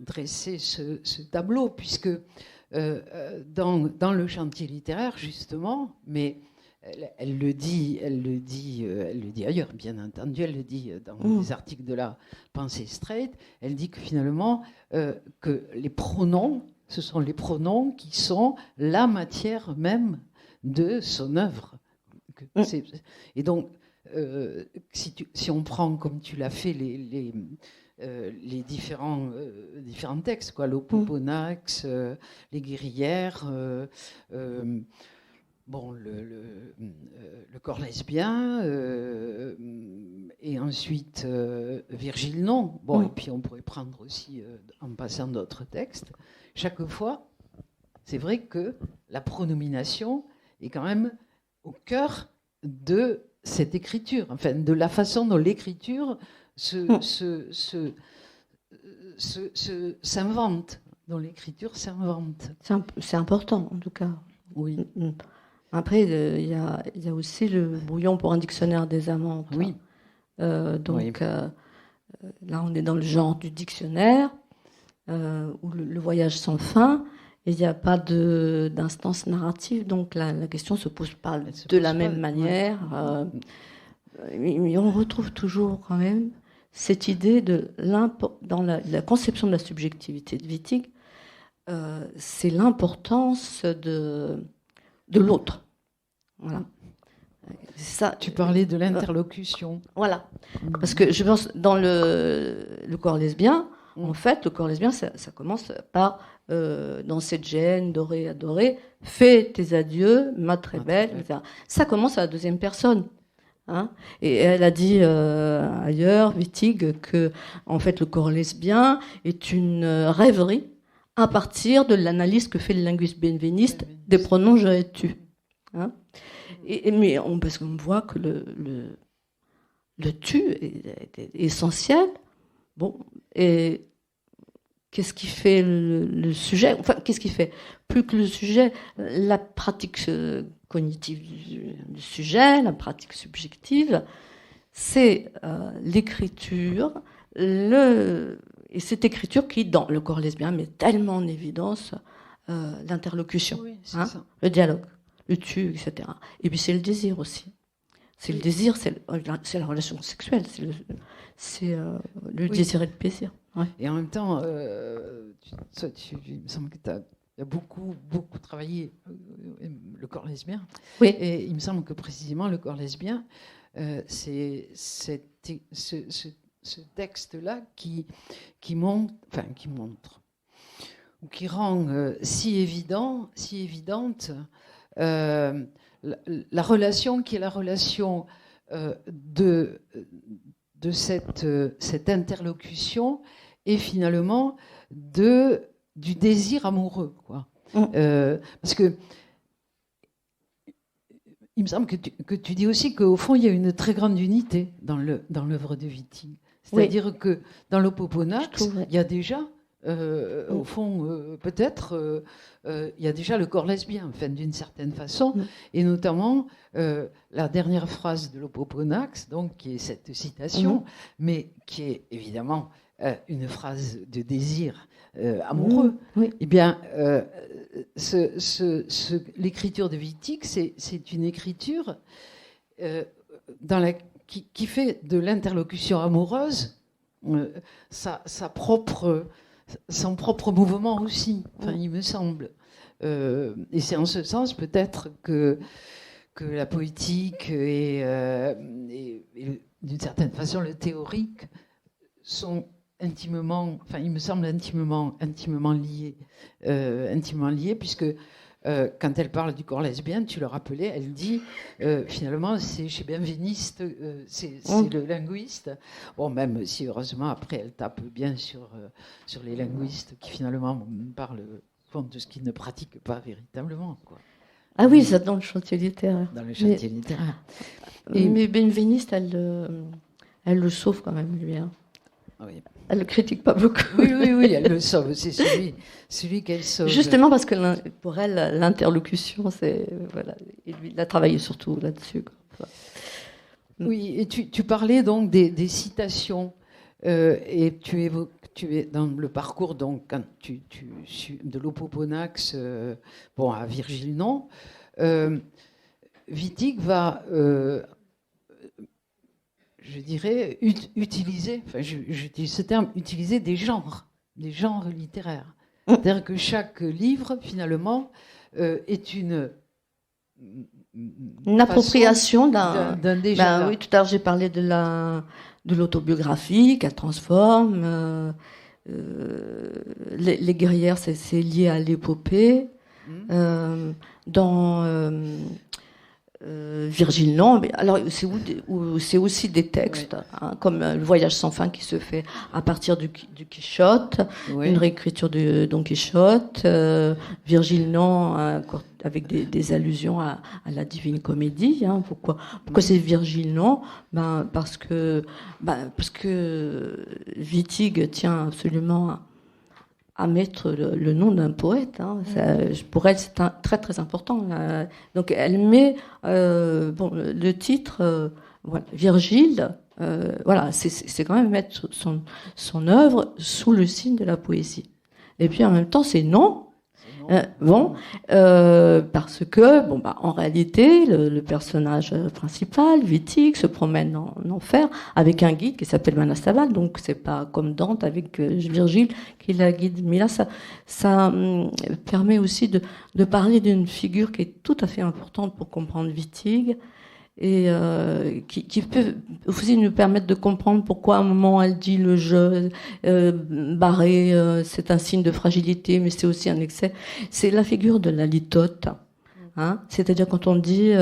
[SPEAKER 3] dressais ce tableau, puisque dans le chantier littéraire, justement, mais elle le dit ailleurs, bien entendu, elle le dit dans les articles de la pensée straight, elle dit que finalement, que les pronoms, ce sont les pronoms qui sont la matière même de son œuvre. Et donc, si on prend, comme tu l'as fait, les différents textes, quoi, l'Opoponax, les guerrières, bon, le corps lesbien, et ensuite Virgile Non. Bon, et puis on pourrait prendre aussi, en passant d'autres textes. Chaque fois, c'est vrai que la pronomination est quand même au cœur de cette écriture, enfin de la façon dont l'écriture s'invente, dont l'écriture s'invente.
[SPEAKER 4] C'est important, en tout cas.
[SPEAKER 3] Oui.
[SPEAKER 4] Après, il y a aussi le brouillon pour un dictionnaire des amantes.
[SPEAKER 3] Oui.
[SPEAKER 4] Donc, là, on est dans le genre du dictionnaire, où le voyage sans fin, et il n'y a pas d'instance narrative, donc la question ne se pose pas de la même manière. Mais on retrouve toujours quand même cette idée dans la conception de la subjectivité de Wittig, c'est l'importance de l'autre. Voilà. Ça,
[SPEAKER 3] tu parlais de l'interlocution.
[SPEAKER 4] Voilà. Parce que je pense, dans le corps lesbien, en fait, le corps lesbien, ça commence par, dans cette gêne, dorée, adorée, fais tes adieux, ma très belle, etc. Ça commence à la deuxième personne. Hein, et elle a dit ailleurs, Wittig, que en fait le corps lesbien est une rêverie à partir de l'analyse que fait le linguiste benveniste des pronoms je et tu. Hein, mais parce qu'on voit que le tu est essentiel. Bon, et qu'est-ce qui fait le sujet? Enfin, qu'est-ce qui fait? Plus que le sujet, la pratique cognitive du sujet, la pratique subjective, c'est l'écriture, et cette écriture qui, dans le corps lesbien, met tellement en évidence l'interlocution, le dialogue, le tu, etc. Et puis c'est le désir aussi. C'est le désir, c'est la relation sexuelle, c'est le désir et le plaisir. Ouais.
[SPEAKER 3] Et en même temps, il me semble que tu as beaucoup travaillé le corps lesbien.
[SPEAKER 4] Oui.
[SPEAKER 3] Et il me semble que précisément le corps lesbien, c'est ce texte-là qui montre, ou qui rend si évidente la relation qui est la relation de cette interlocution et finalement du désir amoureux, quoi. Parce que il me semble que tu dis aussi qu'au fond il y a une très grande unité dans l'œuvre de Wittig. C'est-à-dire que dans l'Opoponax, il y a déjà au fond, peut-être, il y a déjà le corps lesbien, enfin, d'une certaine façon, et notamment la dernière phrase de l'Opoponax, donc qui est cette citation, mais qui est évidemment une phrase de désir amoureux. Eh bien, l'écriture de Wittig, c'est une écriture qui fait de l'interlocution amoureuse son propre mouvement aussi, enfin, il me semble. Et c'est en ce sens peut-être que la poétique et d'une certaine façon le théorique sont intimement, enfin il me semble intimement liés, puisque quand elle parle du corps lesbien, tu le rappelais, elle dit finalement c'est chez Benveniste, c'est le linguiste. Bon, même si heureusement après elle tape bien sur les linguistes qui finalement parlent de ce qu'ils ne pratiquent pas véritablement, quoi.
[SPEAKER 4] Ah oui, ça dans le chantier littéraire.
[SPEAKER 3] Dans le chantier littéraire.
[SPEAKER 4] Mais Benveniste, elle le sauve quand même, lui. Hein.
[SPEAKER 3] Oui.
[SPEAKER 4] Elle le critique pas beaucoup.
[SPEAKER 3] Oui, elle le sauve. C'est celui qu'elle sauve.
[SPEAKER 4] Justement parce que pour elle, l'interlocution, c'est voilà, et lui, il a travaillé surtout là-dessus. Quoi.
[SPEAKER 3] Oui, et tu parlais donc des citations et tu es dans le parcours donc quand de l'Opoponax à Virgile Non. Wittig va je dirais, utiliser, enfin, j'utilise ce terme, utiliser des genres littéraires. C'est-à-dire que chaque livre, finalement, est une
[SPEAKER 4] appropriation d'un
[SPEAKER 3] des genres.
[SPEAKER 4] Oui, tout à l'heure, j'ai parlé de l'autobiographie qu'elle transforme. Les guerrières, c'est lié à l'épopée. Dans Virgile Non, alors c'est aussi des textes, comme Le Voyage sans fin qui se fait à partir du Quichotte, une réécriture de Don Quichotte, Virgile Non avec des allusions à la Divine Comédie. Hein. Pourquoi c'est Virgile Non ? Parce que Wittig tient absolument à mettre le nom d'un poète. Hein. Pour elle, c'est très très important. Donc elle met le titre, Virgile. C'est quand même mettre son œuvre sous le signe de la poésie. Et puis en même temps, c'est non. Parce que, en réalité, le personnage principal, Wittig, se promène en enfer avec un guide qui s'appelle Manassaval. Donc, c'est pas comme Dante avec Virgile qui la guide. Mais là, ça permet aussi de parler d'une figure qui est tout à fait importante pour comprendre Wittig et qui peut aussi nous permettre de comprendre pourquoi à un moment elle dit le jeu barré, c'est un signe de fragilité, mais c'est aussi un excès. C'est la figure de la litote. Hein, c'est-à-dire quand on dit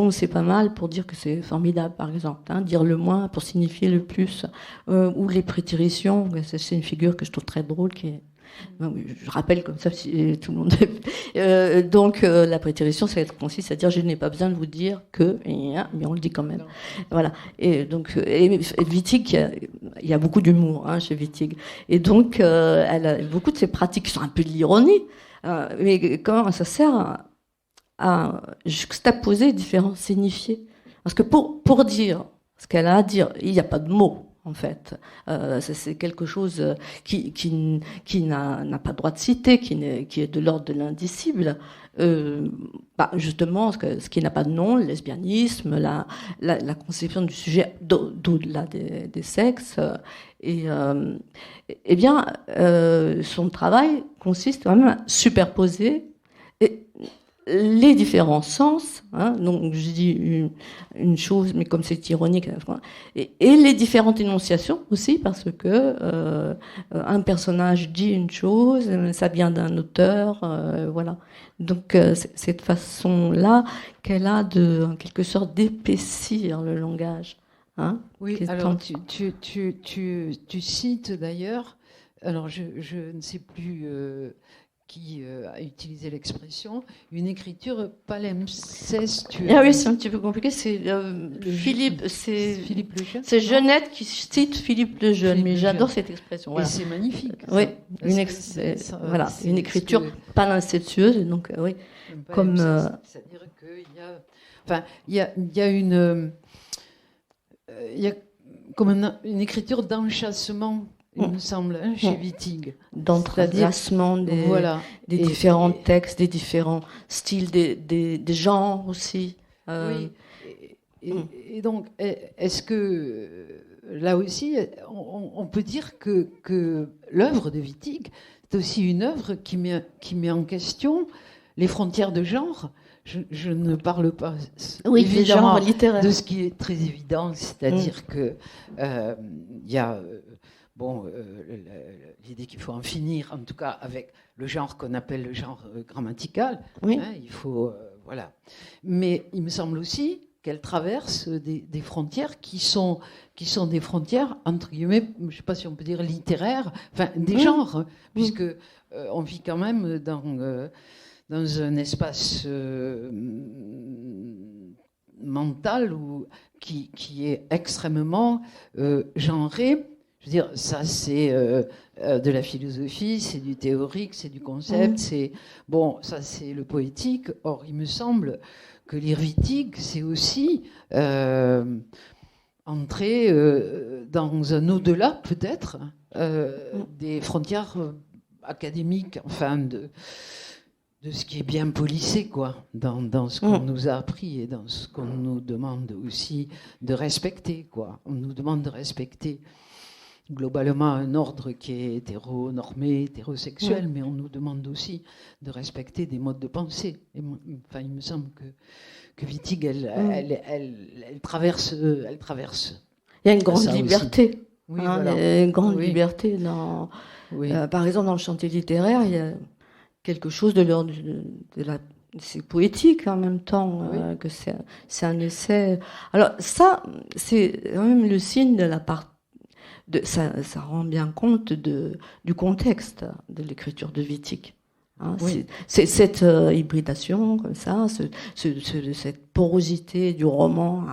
[SPEAKER 4] c'est pas mal pour dire que c'est formidable, par exemple, hein, dire le moins pour signifier le plus, ou les prétéritions, c'est une figure que je trouve très drôle qui est. Je rappelle comme ça si tout le monde. Donc la prétérition, ça consiste à dire je n'ai pas besoin de vous dire que, mais on le dit quand même. Voilà. Et donc Wittig, il y a beaucoup d'humour chez Wittig, et donc elle a beaucoup de ces pratiques qui sont un peu de l'ironie, mais comment ça sert à juxtaposer différents signifiés. Parce que pour dire ce qu'elle a à dire, il n'y a pas de mots. En fait, c'est quelque chose qui n'a pas droit de citer, qui est de l'ordre de l'indicible. Justement, ce qui n'a pas de nom, le lesbianisme, la conception du sujet d'au-delà des sexes. Son travail consiste quand même à superposer les différents sens, hein, donc je dis une chose, mais comme c'est ironique, et les différentes énonciations aussi, parce que un personnage dit une chose, ça vient d'un auteur, voilà. Donc c'est cette façon-là qu'elle a en quelque sorte d'épaissir le langage. Hein,
[SPEAKER 3] oui, alors tu cites d'ailleurs, alors je ne sais plus qui a utilisé l'expression, une écriture palimpsestueuse.
[SPEAKER 4] Ah oui, c'est un petit peu compliqué. C'est Philippe Lejeune. C'est Genette qui cite Philippe Lejeune, mais j'adore cette expression. Voilà.
[SPEAKER 3] Et c'est magnifique.
[SPEAKER 4] Oui, une écriture palimpsestueuse, donc oui. Comme
[SPEAKER 3] c'est-à-dire qu'il y a comme une écriture d'enchâssement. Il me semble, chez Wittig.
[SPEAKER 4] D'entreclassement des différents textes, des différents styles, des genres aussi.
[SPEAKER 3] Oui. Et donc, est-ce que, là aussi, on peut dire que l'œuvre de Wittig, c'est aussi une œuvre qui met en question les frontières de genre. Je ne parle pas
[SPEAKER 4] évidemment
[SPEAKER 3] de ce qui est très évident, c'est-à-dire que y a... bon, l'idée qu'il faut en finir, en tout cas avec le genre qu'on appelle le genre grammatical.
[SPEAKER 4] Oui.
[SPEAKER 3] Hein, il faut, voilà. Mais il me semble aussi qu'elle traverse des frontières qui sont des frontières, entre guillemets, je ne sais pas si on peut dire littéraires, enfin des genres, puisque on vit quand même dans un espace mental qui est extrêmement genré. Je veux dire, ça c'est de la philosophie, c'est du théorique, c'est du concept, c'est bon, ça c'est le poétique. Or, il me semble que lire Wittig, c'est aussi entrer dans un au-delà, peut-être, des frontières académiques, enfin de ce qui est bien policé, quoi, dans ce qu'on nous a appris et dans ce qu'on nous demande aussi de respecter, quoi. On nous demande de respecter globalement un ordre qui est hétéronormé, hétérosexuel, mais on nous demande aussi de respecter des modes de pensée. Et, enfin, il me semble que Wittig, elle traverse.
[SPEAKER 4] Il y a une grande liberté.
[SPEAKER 3] Oui,
[SPEAKER 4] voilà. Une grande liberté dans.
[SPEAKER 3] Oui.
[SPEAKER 4] Par exemple, dans le chantier littéraire, il y a quelque chose de l'ordre de la. C'est poétique en même temps, que c'est un essai. Alors ça, c'est quand même le signe de la part. Ça rend bien compte du contexte de l'écriture de Wittig. Hein, c'est cette hybridation comme ça, cette porosité du roman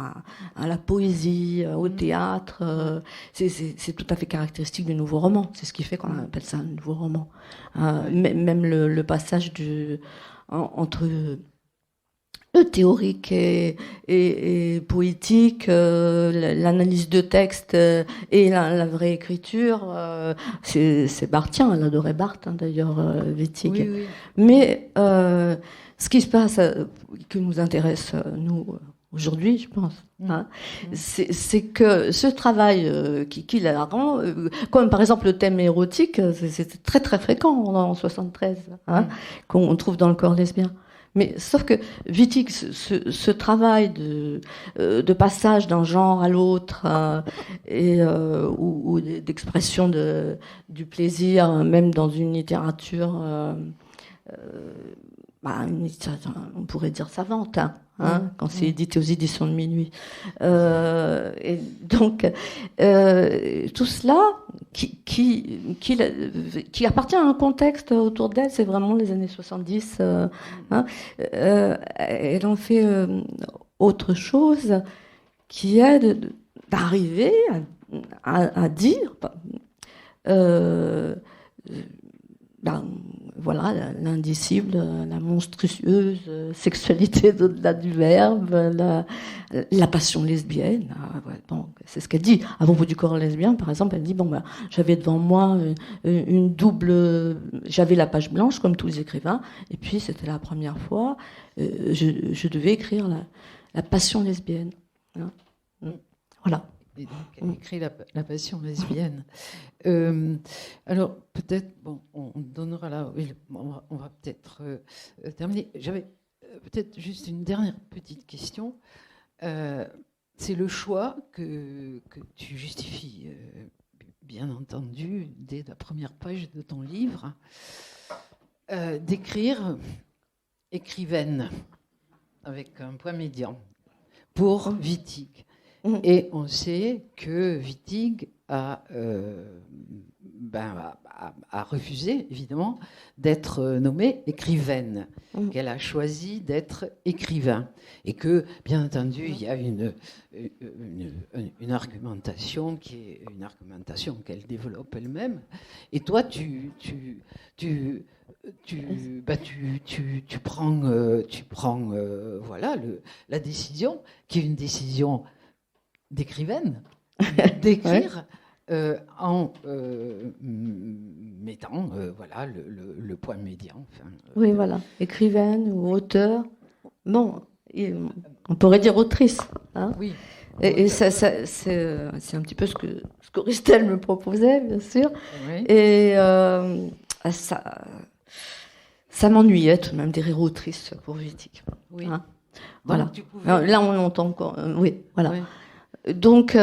[SPEAKER 4] à la poésie, au théâtre, c'est tout à fait caractéristique du nouveau roman. C'est ce qui fait qu'on appelle ça un nouveau roman. Même le passage entre le théorique et poétique, l'analyse de texte et la vraie écriture, c'est Barthien, elle adorait Barthes, hein, d'ailleurs, Wittig.
[SPEAKER 3] Oui.
[SPEAKER 4] Mais ce qui se passe, qui nous intéresse, nous, aujourd'hui, je pense, hein, c'est que ce travail qui la rend, comme par exemple le thème érotique, c'est très très fréquent en 73, hein, qu'on trouve dans le corps lesbien. Mais sauf que Wittig, ce travail de passage d'un genre à l'autre ou d'expression du plaisir, même dans une littérature, on pourrait dire savante, hein, quand c'est édité aux éditions de Minuit. Et donc, tout cela qui appartient à un contexte autour d'elle, c'est vraiment les années 70. Elle en fait autre chose qui est d'arriver à dire voilà, l'indicible, la monstrueuse sexualité au-delà du verbe, la passion lesbienne. Bon, c'est ce qu'elle dit. À propos du corps lesbien, par exemple, elle dit, j'avais devant moi une double... J'avais la page blanche, comme tous les écrivains, et puis c'était la première fois, je devais écrire la passion lesbienne. Hein. Voilà.
[SPEAKER 3] Et donc, elle écrit la passion lesbienne. Alors, peut-être, on donnera là... Oui, on va peut-être terminer. J'avais peut-être juste une dernière petite question. C'est le choix que tu justifies, bien entendu, dès la première page de ton livre, d'écrire écrivaine, avec un point médian, pour Wittig. Et on sait que Wittig a refusé, évidemment, d'être nommée écrivaine, qu'elle a choisi d'être écrivain. Et que, bien entendu, il y a une argumentation qui est une argumentation qu'elle développe elle-même. Et toi, tu prends voilà, la décision, qui est une décision d'écrivaine, d'écrire en mettant voilà, le point médian.
[SPEAKER 4] Oui, voilà, écrivaine ou auteur. Bon, on pourrait dire autrice. Hein.
[SPEAKER 3] Oui.
[SPEAKER 4] Et c'est un petit peu ce que Christelle me proposait, bien sûr.
[SPEAKER 3] Oui.
[SPEAKER 4] Et ça m'ennuyait tout de même dire autrice pour Wittig.
[SPEAKER 3] Oui.
[SPEAKER 4] Hein.
[SPEAKER 3] Donc,
[SPEAKER 4] voilà.
[SPEAKER 3] Pouvais...
[SPEAKER 4] Là, on entend encore. Oui, voilà.
[SPEAKER 3] Oui.
[SPEAKER 4] Donc,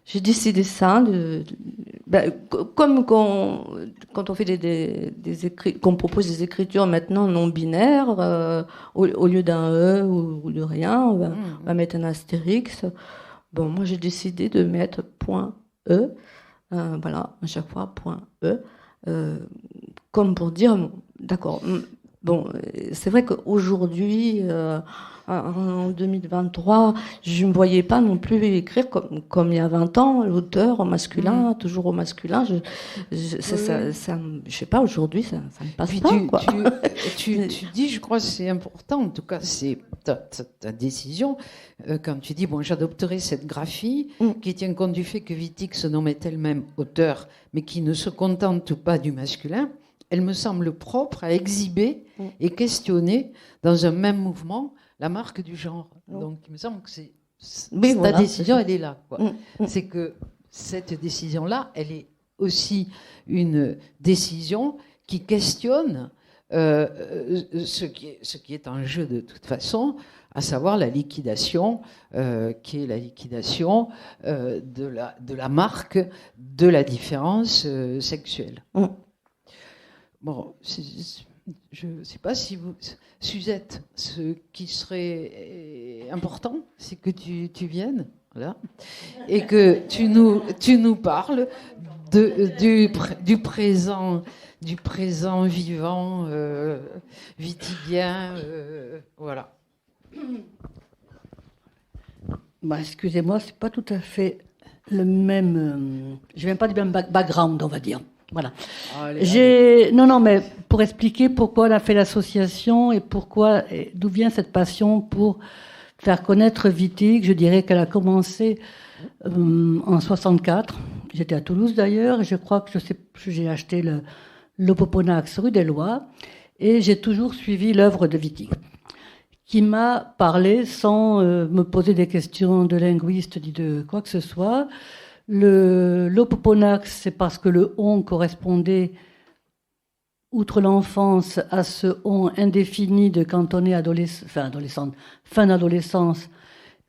[SPEAKER 4] j'ai décidé ça, comme quand on fait des écrits, qu'on propose des écritures maintenant non binaires, au lieu d'un E ou de rien, on va mettre un astérix. Bon, moi j'ai décidé de mettre point E, voilà, à chaque fois point E, comme pour dire, d'accord. Bon, c'est vrai qu'aujourd'hui, en 2023, je ne me voyais pas non plus écrire comme il y a 20 ans, l'auteur au masculin, toujours au masculin. Je sais pas, aujourd'hui, ça me passe
[SPEAKER 3] Puis
[SPEAKER 4] pas, quoi.
[SPEAKER 3] Tu dis, je crois que c'est important, en tout cas, c'est ta décision, quand tu dis, bon, j'adopterai cette graphie qui tient compte du fait que Wittig se nommait elle-même auteur, mais qui ne se contente pas du masculin. Elle me semble propre à exhiber et questionner dans un même mouvement la marque du genre. Donc, il me semble que ta décision, elle est là, quoi. C'est que cette décision-là, elle est aussi une décision qui questionne ce qui est en jeu de toute façon, à savoir la liquidation, qui est la liquidation de la marque de la différence sexuelle. Bon, je ne sais pas si vous... Suzette, ce qui serait important, c'est que tu viennes, là, et que tu nous parles du présent vivant, wittiguien, voilà.
[SPEAKER 5] Bah, excusez-moi, c'est pas tout à fait le même... je viens pas du même background, on va dire. Voilà. Non, mais pour expliquer pourquoi on a fait l'association et d'où vient cette passion pour faire connaître Wittig, je dirais qu'elle a commencé en 64. J'étais à Toulouse d'ailleurs, et je crois que j'ai acheté l'Opoponax rue des Lois, et j'ai toujours suivi l'œuvre de Wittig, qui m'a parlé sans me poser des questions de linguiste ni de quoi que ce soit. L'Opoponax, c'est parce que le on correspondait, outre l'enfance, à ce on indéfini de quand on est fin d'adolescence,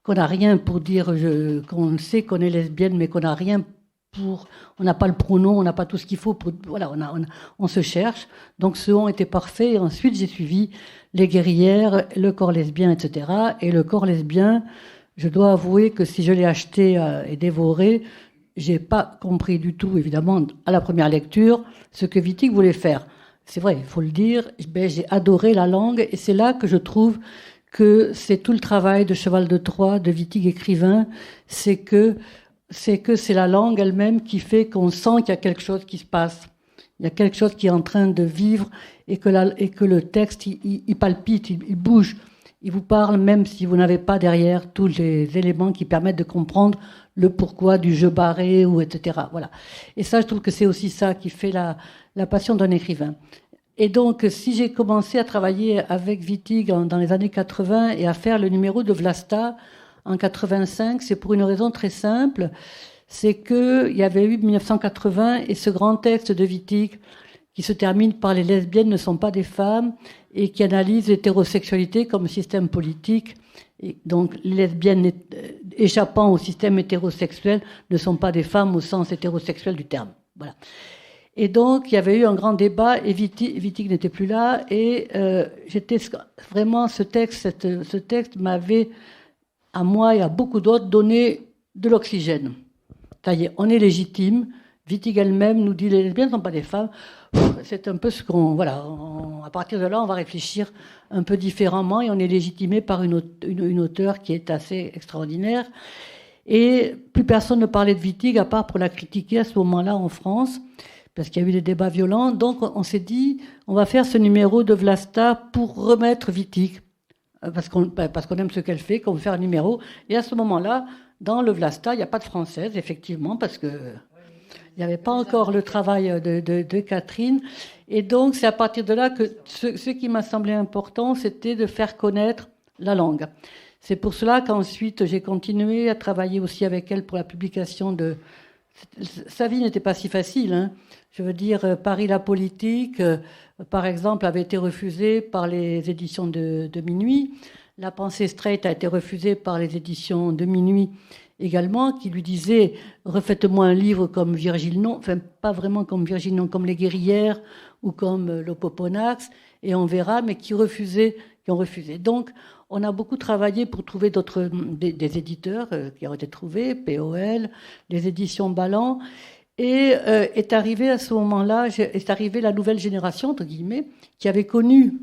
[SPEAKER 5] qu'on n'a rien pour dire, qu'on sait qu'on est lesbienne, mais qu'on n'a rien pour, on n'a pas le pronom, on n'a pas tout ce qu'il faut pour, voilà, on se cherche. Donc ce on était parfait. Et ensuite, j'ai suivi les guerrières, le corps lesbien, etc. Et le corps lesbien, je dois avouer que si je l'ai acheté et dévoré, j'ai pas compris du tout, évidemment, à la première lecture, ce que Wittig voulait faire. C'est vrai, il faut le dire. J'ai adoré la langue, et c'est là que je trouve que c'est tout le travail de Cheval de Troie, de Wittig écrivain, c'est que c'est la langue elle-même qui fait qu'on sent qu'il y a quelque chose qui se passe. Il y a quelque chose qui est en train de vivre, et que le texte, il palpite, il bouge. Il vous parle même si vous n'avez pas derrière tous les éléments qui permettent de comprendre le pourquoi du jeu barré, ou etc. Voilà. Et ça, je trouve que c'est aussi ça qui fait la passion d'un écrivain. Et donc, si j'ai commencé à travailler avec Wittig dans les années 80 et à faire le numéro de Vlasta en 85, c'est pour une raison très simple. C'est qu'il y avait eu 1980 et ce grand texte de Wittig qui se termine par « Les lesbiennes ne sont pas des femmes » et qui analyse l'hétérosexualité comme système politique. Et donc, les lesbiennes échappant au système hétérosexuel ne sont pas des femmes au sens hétérosexuel du terme. Voilà. Et donc, il y avait eu un grand débat, et Wittig n'était plus là, et j'étais vraiment, ce texte m'avait, à moi et à beaucoup d'autres, donné de l'oxygène. Ça y est, on est légitime. Wittig elle-même nous dit les lesbiennes ne sont pas des femmes. C'est un peu ce qu'on... Voilà, à partir de là, on va réfléchir un peu différemment, et on est légitimé par une auteure qui est assez extraordinaire. Et plus personne ne parlait de Wittig, à part pour la critiquer à ce moment-là en France, parce qu'il y a eu des débats violents. Donc on s'est dit, on va faire ce numéro de Vlasta pour remettre Wittig, parce qu'on aime ce qu'elle fait, qu'on veut faire un numéro. Et à ce moment-là, dans le Vlasta, il n'y a pas de française, effectivement, parce que il n'y avait pas encore le travail de Catherine. Et donc, c'est à partir de là que ce qui m'a semblé important, c'était de faire connaître la langue. C'est pour cela qu'ensuite, j'ai continué à travailler aussi avec elle pour la publication de... Sa vie n'était pas si facile, hein. Je veux dire, Paris la politique, par exemple, avait été refusée par les éditions de Minuit. La pensée straight a été refusée par les éditions de Minuit. également, qui lui disait « Refaites-moi un livre comme Virgile Non », enfin pas vraiment comme Virgile Non, comme Les Guerrières ou comme l'Opoponax, et on verra, mais qui ont refusé. Donc, on a beaucoup travaillé pour trouver des éditeurs qui ont été trouvés, POL, les éditions Ballant, et est arrivée à ce moment-là, est arrivée la nouvelle génération, entre guillemets, qui avait connu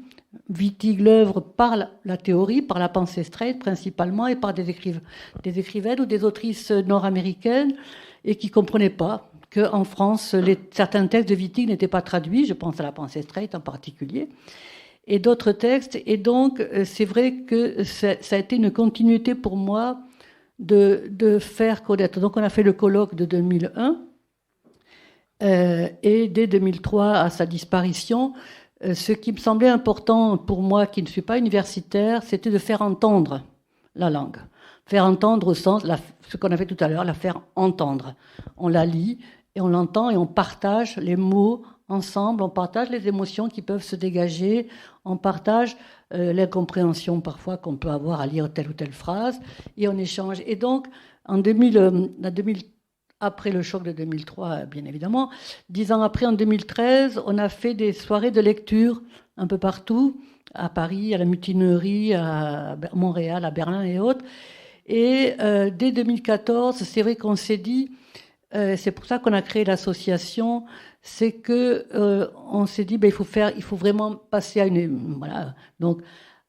[SPEAKER 5] Wittig l'œuvre par la théorie, par la pensée straight principalement, et par des écrivaines ou des autrices nord-américaines, et qui ne comprenaient pas qu'en France, certains textes de Wittig n'étaient pas traduits, je pense à la pensée straight en particulier, et d'autres textes. Et donc, c'est vrai que ça a été une continuité pour moi de faire connaître. Donc, on a fait le colloque de 2001, et dès 2003, à sa disparition, ce qui me semblait important pour moi, qui ne suis pas universitaire, c'était de faire entendre la langue. Faire entendre au sens, ce qu'on a fait tout à l'heure, la faire entendre. On la lit et on l'entend et on partage les mots ensemble, on partage les émotions qui peuvent se dégager, on partage l'incompréhension parfois qu'on peut avoir à lire telle ou telle phrase, et on échange. Et donc, après le choc de 2003, bien évidemment, 10 ans après, en 2013, on a fait des soirées de lecture un peu partout, à Paris, à la Mutinerie, à Montréal, à Berlin et autres. Et dès 2014, c'est vrai qu'on s'est dit, c'est pour ça qu'on a créé l'association, c'est que on s'est dit, il faut vraiment passer à voilà. Donc,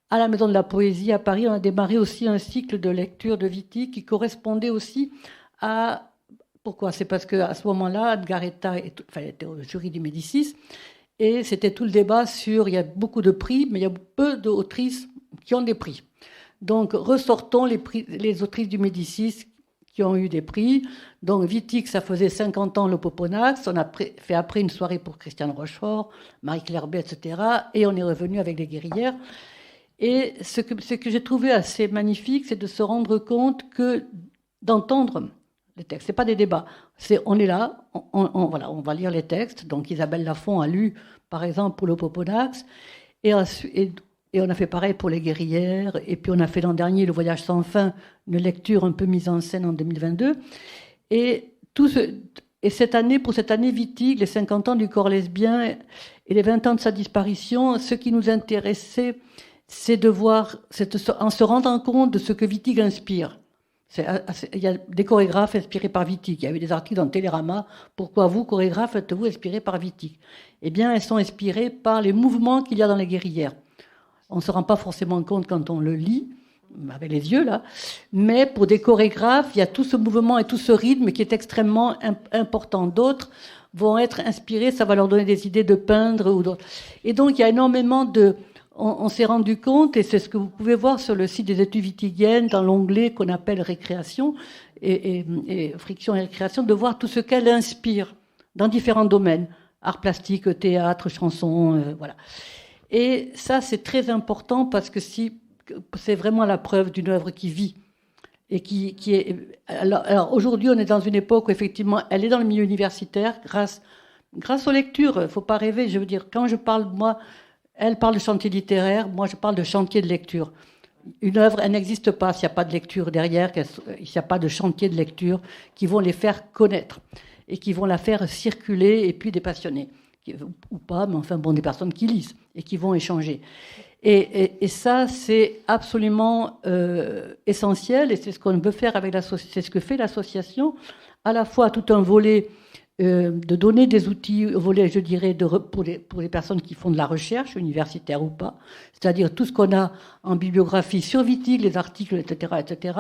[SPEAKER 5] à la Maison de la Poésie à Paris, on a démarré aussi un cycle de lecture de Wittig qui correspondait aussi à... Pourquoi ? C'est parce qu'à ce moment-là, Anne Garretta était au jury du Médicis, et c'était tout le débat sur, il y a beaucoup de prix, mais il y a peu d'autrices qui ont des prix. Donc, ressortons les autrices du Médicis qui ont eu des prix. Donc, Wittig, ça faisait 50 ans, l'Opoponax. On a fait après une soirée pour Christiane Rochefort, Marie-Claire B, etc. Et on est revenu avec Les Guerrières. Et ce que j'ai trouvé assez magnifique, c'est de se rendre compte d'entendre les textes. C'est pas des débats. On est là, voilà, on va lire les textes. Donc, Isabelle Lafont a lu, par exemple, pour l'Opoponax. Et on a fait pareil pour Les Guerrières. Et puis, on a fait l'an dernier Le Voyage sans fin, une lecture un peu mise en scène en 2022. Et cette année, pour cette année Wittig, les 50 ans du corps lesbien et les 20 ans de sa disparition, ce qui nous intéressait, c'est de voir, en se rendant compte de ce que Wittig inspire. Il y a des chorégraphes inspirés par Wittig. Il y a eu des articles dans Télérama. Pourquoi vous, chorégraphes, êtes-vous inspirés par Wittig ? Eh bien, elles sont inspirées par les mouvements qu'il y a dans Les Guerrières. On ne se rend pas forcément compte quand on le lit, avec les yeux là, mais pour des chorégraphes, il y a tout ce mouvement et tout ce rythme qui est extrêmement important. D'autres vont être inspirés, ça va leur donner des idées de peindre ou d'autres. Et donc, il y a énormément de... On s'est rendu compte, et c'est ce que vous pouvez voir sur le site des études wittigiennes, dans l'onglet qu'on appelle récréation, et friction et récréation, de voir tout ce qu'elle inspire dans différents domaines, art plastique, théâtre, chanson, voilà. Et ça, c'est très important parce que c'est vraiment la preuve d'une œuvre qui vit. Et qui est... Alors aujourd'hui, on est dans une époque où effectivement, elle est dans le milieu universitaire grâce aux lectures. Il ne faut pas rêver. Je veux dire, quand je parle, moi... Elle parle de chantier littéraire, moi je parle de chantier de lecture. Une œuvre, elle n'existe pas s'il n'y a pas de lecture derrière, s'il n'y a pas de chantier de lecture qui vont les faire connaître et qui vont la faire circuler, et puis des passionnés, ou pas, mais enfin bon, des personnes qui lisent et qui vont échanger. Et ça, c'est absolument essentiel, et c'est ce qu'on veut faire avec l'association, c'est ce que fait l'association, à la fois tout un volet de donner des outils, volet, je dirais, pour les personnes qui font de la recherche, universitaire ou pas, c'est-à-dire tout ce qu'on a en bibliographie sur Wittig, les articles, etc.,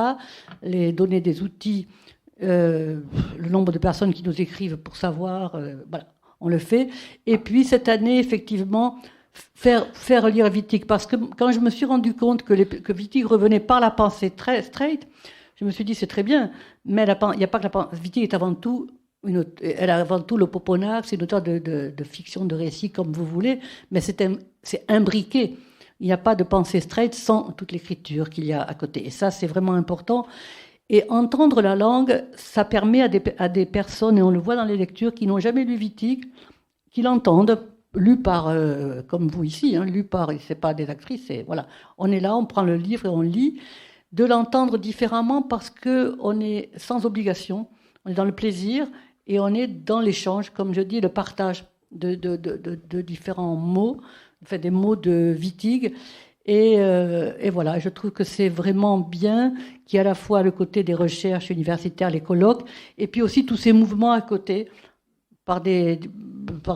[SPEAKER 5] les donner des outils, le nombre de personnes qui nous écrivent pour savoir, voilà, on le fait. Et puis cette année, effectivement, faire lire Wittig, parce que quand je me suis rendu compte que Wittig revenait par la pensée très straight, je me suis dit c'est très bien, mais il n'y a pas que la pensée. Wittig est avant tout elle a avant tout l'Opoponax, c'est une auteure de fiction, de récit, comme vous voulez, mais c'est imbriqué. Il n'y a pas de pensée straight sans toute l'écriture qu'il y a à côté. Et ça, c'est vraiment important. Et entendre la langue, ça permet à des personnes, et on le voit dans les lectures, qui n'ont jamais lu Wittig, qui l'entendent, lu par, comme vous ici, lu par, c'est pas des actrices, voilà. On est là, on prend le livre et on lit. de l'entendre différemment parce qu'on est sans obligation, on est dans le plaisir et on est dans l'échange, comme je dis, le partage de différents mots, enfin des mots de Wittig. Et voilà, je trouve que c'est vraiment bien qu'il y ait à la fois le côté des recherches universitaires, les colloques, et puis aussi tous ces mouvements à côté, par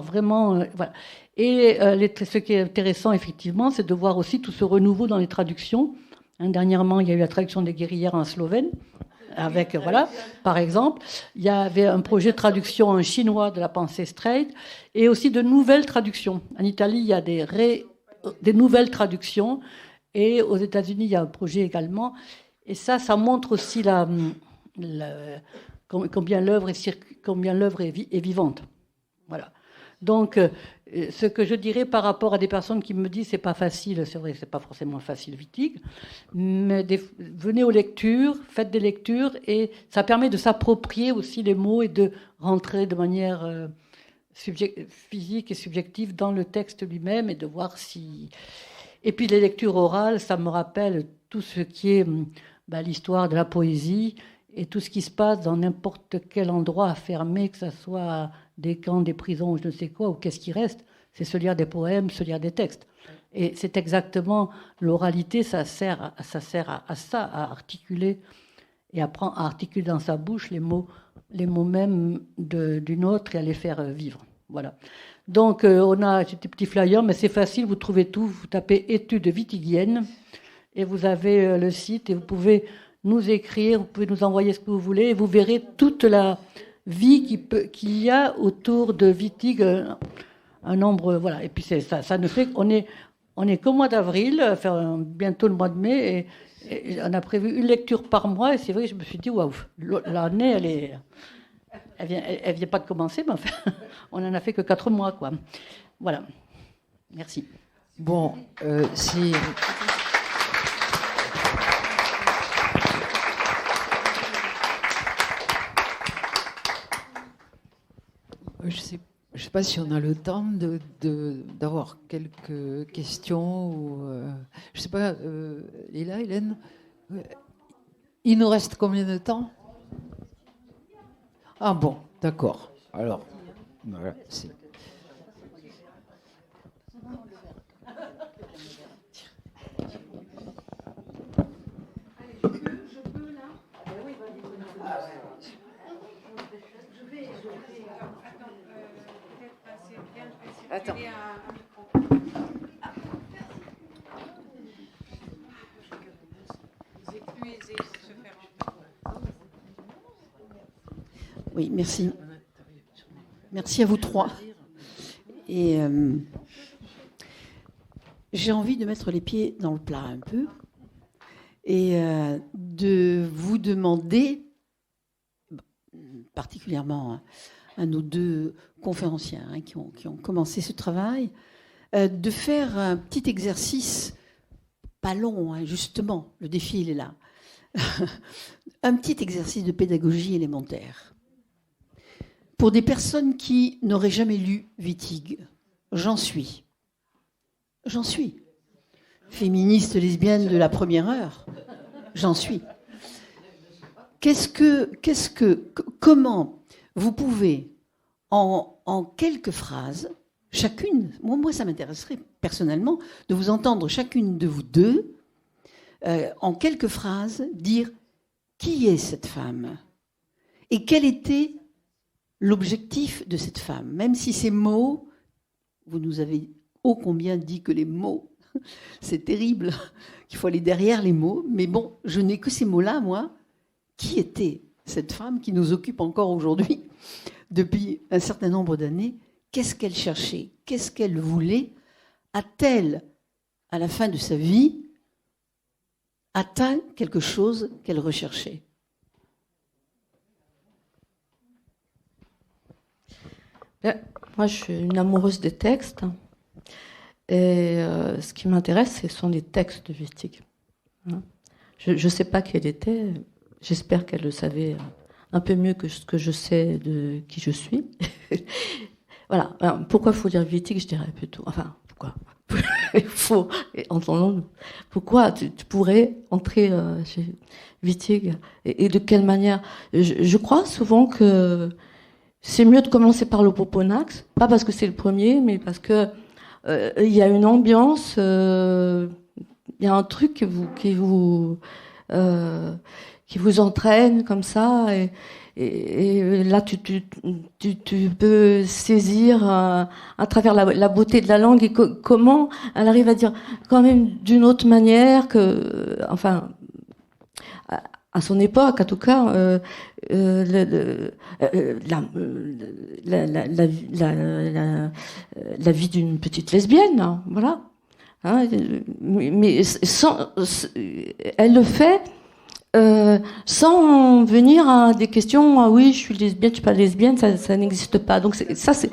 [SPEAKER 5] vraiment... voilà. Et ce qui est intéressant, effectivement, c'est de voir aussi tout ce renouveau dans les traductions. Dernièrement, il y a eu la traduction des guerrières en slovène, avec, voilà, par exemple. Il y avait un projet de traduction en chinois de la pensée straight, et aussi de nouvelles traductions. En Italie, il y a des nouvelles traductions, et aux États-Unis, il y a un projet également. Et ça montre aussi combien l'œuvre est vivante. Voilà. Donc, ce que je dirais par rapport à des personnes qui me disent c'est pas facile, c'est vrai, c'est pas forcément facile, Wittig, mais venez aux lectures, faites des lectures, et ça permet de s'approprier aussi les mots et de rentrer de manière physique et subjective dans le texte lui-même et de voir si... Et puis les lectures orales, ça me rappelle tout ce qui est l'histoire de la poésie et tout ce qui se passe dans n'importe quel endroit fermé, que ce soit des camps, des prisons, ou je ne sais quoi, ou qu'est-ce qui reste, c'est se lire des poèmes, se lire des textes. Et c'est exactement l'oralité, ça sert à ça, à articuler et apprendre à articuler dans sa bouche les mots mêmes d'une autre et à les faire vivre. Voilà. Donc, on a des petits flyers, mais c'est facile, vous trouvez tout. Vous tapez études wittigiennes et vous avez le site et vous pouvez nous écrire, vous pouvez nous envoyer ce que vous voulez et vous verrez toute la vie qu'il y a autour de Wittig, un nombre, voilà. Et puis ça ne fait qu'on est qu'au mois d'avril, enfin, bientôt le mois de mai, et on a prévu une lecture par mois, et c'est vrai que je me suis dit, waouh, l'année, elle vient pas de commencer, mais enfin, on en a fait que 4 mois, quoi. Voilà. Merci.
[SPEAKER 3] Bon, si... Je ne sais pas si on a le temps d'avoir quelques questions. Je ne sais pas, Lila, Hélène, il nous reste combien de temps? Ah bon, d'accord. Alors, voilà, c'est...
[SPEAKER 2] Attends.
[SPEAKER 6] Oui, merci. Merci à vous trois. Et j'ai envie de mettre les pieds dans le plat un peu et de vous demander, particulièrement à nos 2 conférenciers qui ont commencé ce travail, de faire un petit exercice, pas long, justement, le défi il est là, un petit exercice de pédagogie élémentaire. Pour des personnes qui n'auraient jamais lu Wittig, j'en suis. Féministe lesbienne de la première heure, j'en suis. Comment vous pouvez, en quelques phrases, chacune, moi ça m'intéresserait personnellement de vous entendre chacune de vous 2, en quelques phrases, dire qui est cette femme et quel était l'objectif de cette femme, même si ces mots, vous nous avez ô combien dit que les mots, c'est terrible, qu'il faut aller derrière les mots, mais bon, je n'ai que ces mots-là, moi. Qui était cette femme qui nous occupe encore aujourd'hui, depuis un certain nombre d'années? Qu'est-ce qu'elle cherchait? Qu'est-ce qu'elle voulait? A-t-elle, à la fin de sa vie, atteint quelque chose qu'elle recherchait?
[SPEAKER 4] Moi, je suis une amoureuse des textes. Et ce qui m'intéresse, ce sont les textes de Wittig. Je ne sais pas qui elle était. J'espère qu'elle le savait un peu mieux que ce que je sais de qui je suis. Voilà. Alors, pourquoi il faut lire Wittig, je dirais plutôt. Enfin, pourquoi il faut, entendons-nous, pourquoi tu pourrais entrer chez Wittig et de quelle manière? Je crois souvent que c'est mieux de commencer par le Proponax, pas parce que c'est le premier, mais parce que il y a une ambiance, il y a un truc qui vous entraîne comme ça, et là tu peux saisir à travers la beauté de la langue et comment elle arrive à dire quand même d'une autre manière que, enfin, à son époque, en tout cas, la vie d'une petite lesbienne, hein, voilà. Hein, mais elle le fait sans venir à des questions. Ah oui, je suis lesbienne, je suis pas lesbienne, ça n'existe pas. Donc c'est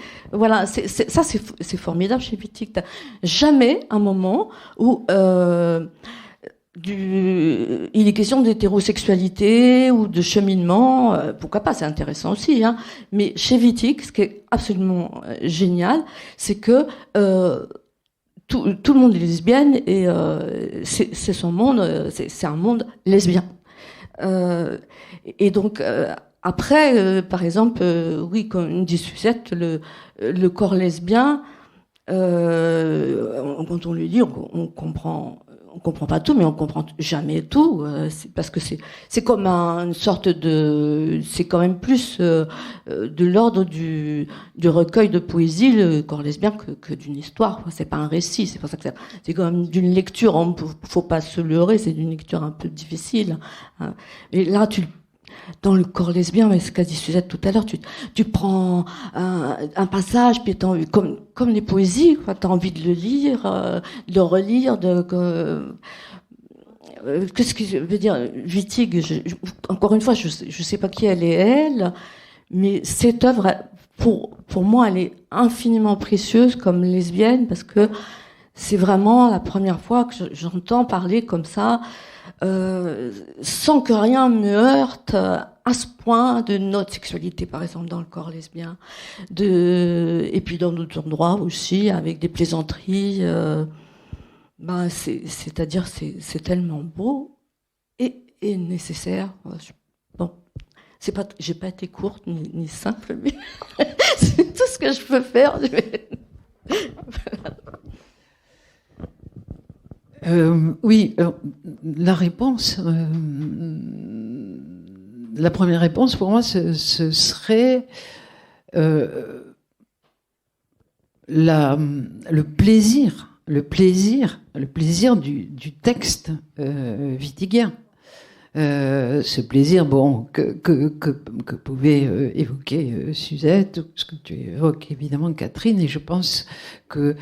[SPEAKER 4] formidable chez Wittig. T'as jamais un moment où il est question d'hétérosexualité ou de cheminement, pourquoi pas, c'est intéressant aussi, hein. Mais chez Wittig, ce qui est absolument génial, c'est que tout le monde est lesbienne et c'est son monde, c'est un monde lesbien. Et donc après, par exemple, oui, comme dit Suzette, le corps lesbien, quand on lui dit, on comprend pas tout, mais on comprend jamais tout, parce que c'est comme une sorte de, c'est quand même plus de l'ordre du recueil de poésie, le corps lesbien, que d'une histoire. C'est pas un récit, c'est pour ça que c'est quand même d'une lecture. Faut pas se leurrer, c'est d'une lecture un peu difficile. Hein. Et là, dans le corps lesbien, mais ce qu'a dit Suzette tout à l'heure, tu prends un passage, puis comme les poésies, tu as envie de le lire, de le relire, qu'est-ce que je veux dire, Wittig, encore une fois, je sais pas qui elle est, mais cette œuvre, pour moi, elle est infiniment précieuse comme lesbienne, parce que c'est vraiment la première fois que j'entends parler comme ça, sans que rien me heurte à ce point de notre sexualité, par exemple, dans le corps lesbien, et puis dans d'autres endroits aussi, avec des plaisanteries. C'est-à-dire, c'est tellement beau et nécessaire. Bon, j'ai pas été courte ni simple, mais c'est tout ce que je peux faire.
[SPEAKER 6] Oui, la réponse, la première réponse pour moi, ce serait le plaisir du texte wittigien. Ce plaisir, bon, que pouvait évoquer Suzette, ce que tu évoques évidemment Catherine, et je pense que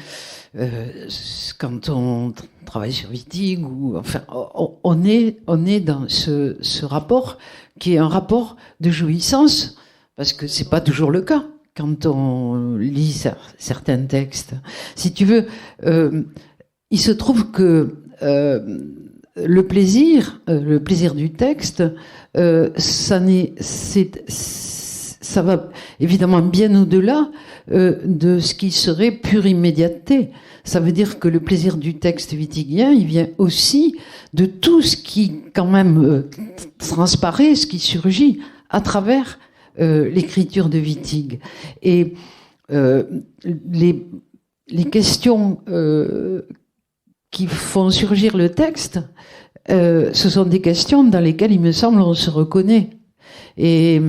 [SPEAKER 6] quand on travaille sur Wittig, ou enfin, on est dans ce rapport qui est un rapport de jouissance, parce que c'est pas toujours le cas quand on lit certains textes. Si tu veux, il se trouve que le plaisir du texte, ça va évidemment bien au-delà de ce qui serait pure immédiateté. Ça veut dire que le plaisir du texte wittigien, il vient aussi de tout ce qui quand même transparaît, ce qui surgit à travers l'écriture de Wittig. Et les questions qui font surgir le texte, ce sont des questions dans lesquelles, il me semble, on se reconnaît. Et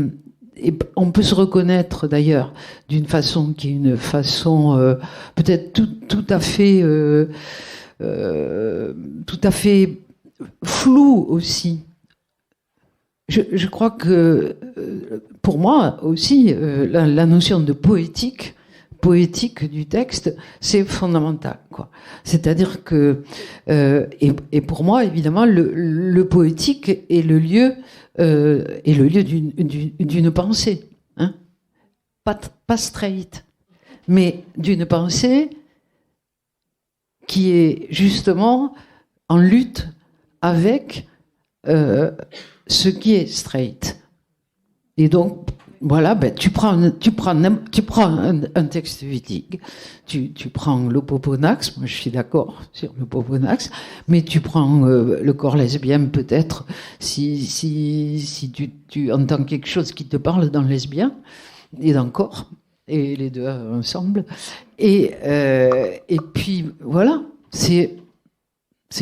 [SPEAKER 6] on peut se reconnaître, d'ailleurs, d'une façon qui est une façon peut-être tout à fait floue aussi. Je crois que, pour moi aussi, la notion de poétique du texte, c'est fondamental, quoi. C'est-à-dire que, et pour moi, évidemment, le poétique est le lieu d'une pensée, hein. Pas straight, mais d'une pensée qui est justement en lutte avec ce qui est straight. Et donc,
[SPEAKER 3] Voilà, ben, tu prends un texte Wittig, tu prends le Poponax, moi je suis d'accord sur le Poponax, mais tu prends le corps lesbien peut-être, si tu entends quelque chose qui te parle dans lesbien, et dans corps, et les deux ensemble. Et puis voilà, c'est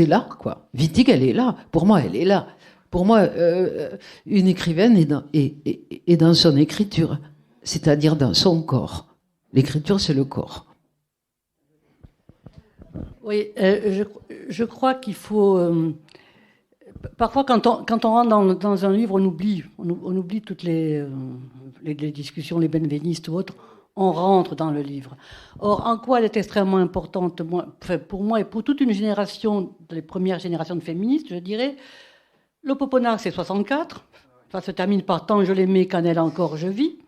[SPEAKER 3] là, quoi. Wittig, elle est là. Pour moi, elle est là. Pour moi, une écrivaine est dans son écriture, c'est-à-dire dans son corps. L'écriture, c'est le corps.
[SPEAKER 5] Oui, je crois qu'il faut... parfois, quand on rentre dans un livre, on oublie toutes les discussions, les benvenistes ou autres. On rentre dans le livre. Or, en quoi elle est extrêmement importante, pour moi et pour toute une génération, les premières générations de féministes, je dirais, le Poponax, c'est 64. Ça se termine par « Tant je l'aimais, qu'en elle encore je vis ».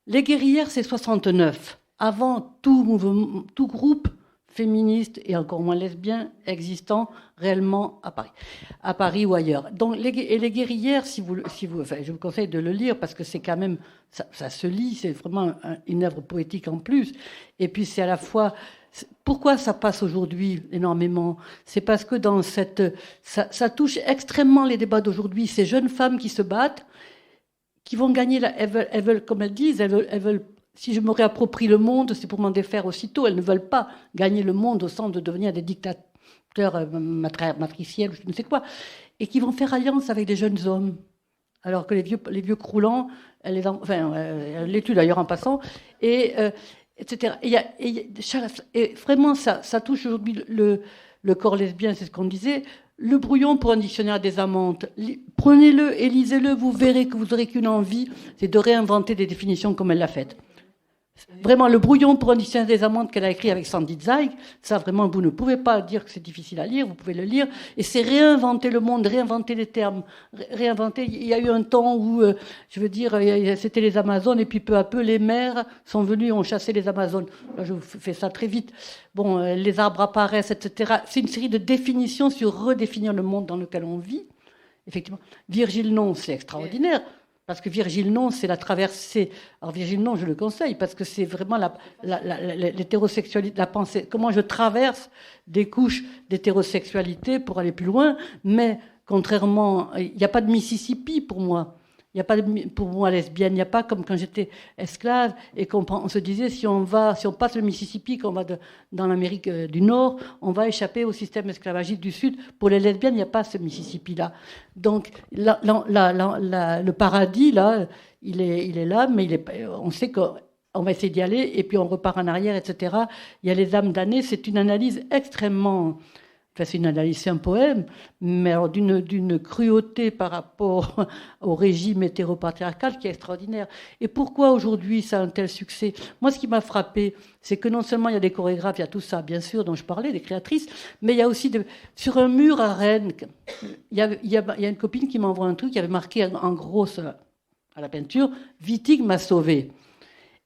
[SPEAKER 5] Les guerrières, c'est 69. Avant tout groupe féministe et encore moins lesbien existant réellement à Paris ou ailleurs. Donc, les guerrières, enfin, je vous conseille de le lire parce que c'est quand même, ça se lit, c'est vraiment une œuvre poétique en plus. Et puis c'est à la fois, pourquoi ça passe aujourd'hui énormément? C'est parce que dans ça touche extrêmement les débats d'aujourd'hui. Ces jeunes femmes qui se battent, qui vont gagner, elles veulent, comme elles disent, elles veulent. Si je me réapproprie le monde, c'est pour m'en défaire aussitôt. Elles ne veulent pas gagner le monde au sens de devenir des dictateurs matriciels, je ne sais quoi, et qui vont faire alliance avec des jeunes hommes. Alors que les vieux croulants, elle les tue d'ailleurs en passant, etc. Et vraiment, ça touche aujourd'hui le corps lesbien, c'est ce qu'on disait. Le brouillon pour un dictionnaire des amantes, prenez-le et lisez-le, vous verrez que vous n'aurez qu'une envie, c'est de réinventer des définitions comme elle l'a fait. Vraiment, le brouillon pour un dictionnaire des amantes qu'elle a écrit avec Sandy Zweig, ça vraiment, vous ne pouvez pas dire que c'est difficile à lire, vous pouvez le lire, et c'est réinventer le monde, réinventer les termes, réinventer. Il y a eu un temps où, c'était les Amazones, et puis peu à peu, les mers sont venues et ont chassé les Amazones. Là, je vous fais ça très vite. Bon, les arbres apparaissent, etc. C'est une série de définitions sur redéfinir le monde dans lequel on vit. Effectivement, Virgile Non, c'est extraordinaire. Parce que Virgile Non, c'est la traversée. Alors Virgile Non, je le conseille, parce que c'est vraiment l'hétérosexualité, la pensée. Comment je traverse des couches d'hétérosexualité pour aller plus loin. Mais contrairement, il n'y a pas de Mississippi pour moi. Il n'y a pas pour moi lesbienne. Il n'y a pas comme quand j'étais esclave et qu'on se disait si on passe le Mississippi, qu'on va dans l'Amérique du Nord, on va échapper au système esclavagiste du Sud. Pour les lesbiennes, il n'y a pas ce Mississippi-là. Donc le paradis là, il est là, mais on sait qu'on va essayer d'y aller et puis on repart en arrière, etc. Il y a les âmes damnées. C'est une analyse extrêmement. Enfin, c'est une analyse, c'est un poème, mais alors d'une cruauté par rapport au régime hétéropatriarcal qui est extraordinaire. Et pourquoi aujourd'hui ça a un tel succès? Moi, ce qui m'a frappé, c'est que non seulement il y a des chorégraphes, il y a tout ça, bien sûr, dont je parlais, des créatrices, mais il y a aussi, sur un mur à Rennes, il y a une copine qui m'envoie un truc qui avait marqué en gros à la peinture, « Wittig m'a sauvé ».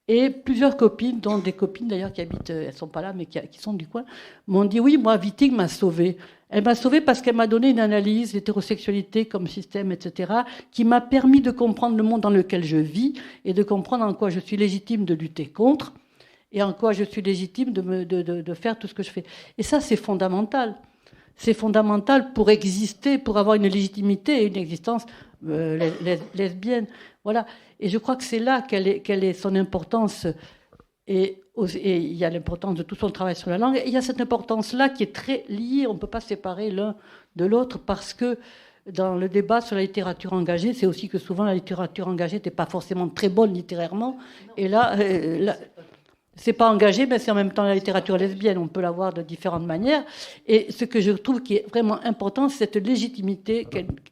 [SPEAKER 5] Et plusieurs copines, dont des copines d'ailleurs qui habitent, elles ne sont pas là, mais qui sont du coin, m'ont dit oui, moi, Wittig m'a sauvée. Elle m'a sauvée parce qu'elle m'a donné une analyse, l'hétérosexualité comme système, etc., qui m'a permis de comprendre le monde dans lequel je vis et de comprendre en quoi je suis légitime de lutter contre et en quoi je suis légitime de faire tout ce que je fais. Et ça, c'est fondamental. C'est fondamental pour exister, pour avoir une légitimité et une existence lesbienne. Voilà. Et je crois que c'est là quelle est son importance. Et il y a l'importance de tout son travail sur la langue. Et il y a cette importance-là qui est très liée. On ne peut pas séparer l'un de l'autre parce que dans le débat sur la littérature engagée, c'est aussi que souvent la littérature engagée n'était pas forcément très bonne littérairement. Et là c'est pas engagé, mais c'est en même temps la littérature lesbienne. On peut la voir de différentes manières. Et ce que je trouve qui est vraiment important, c'est cette légitimité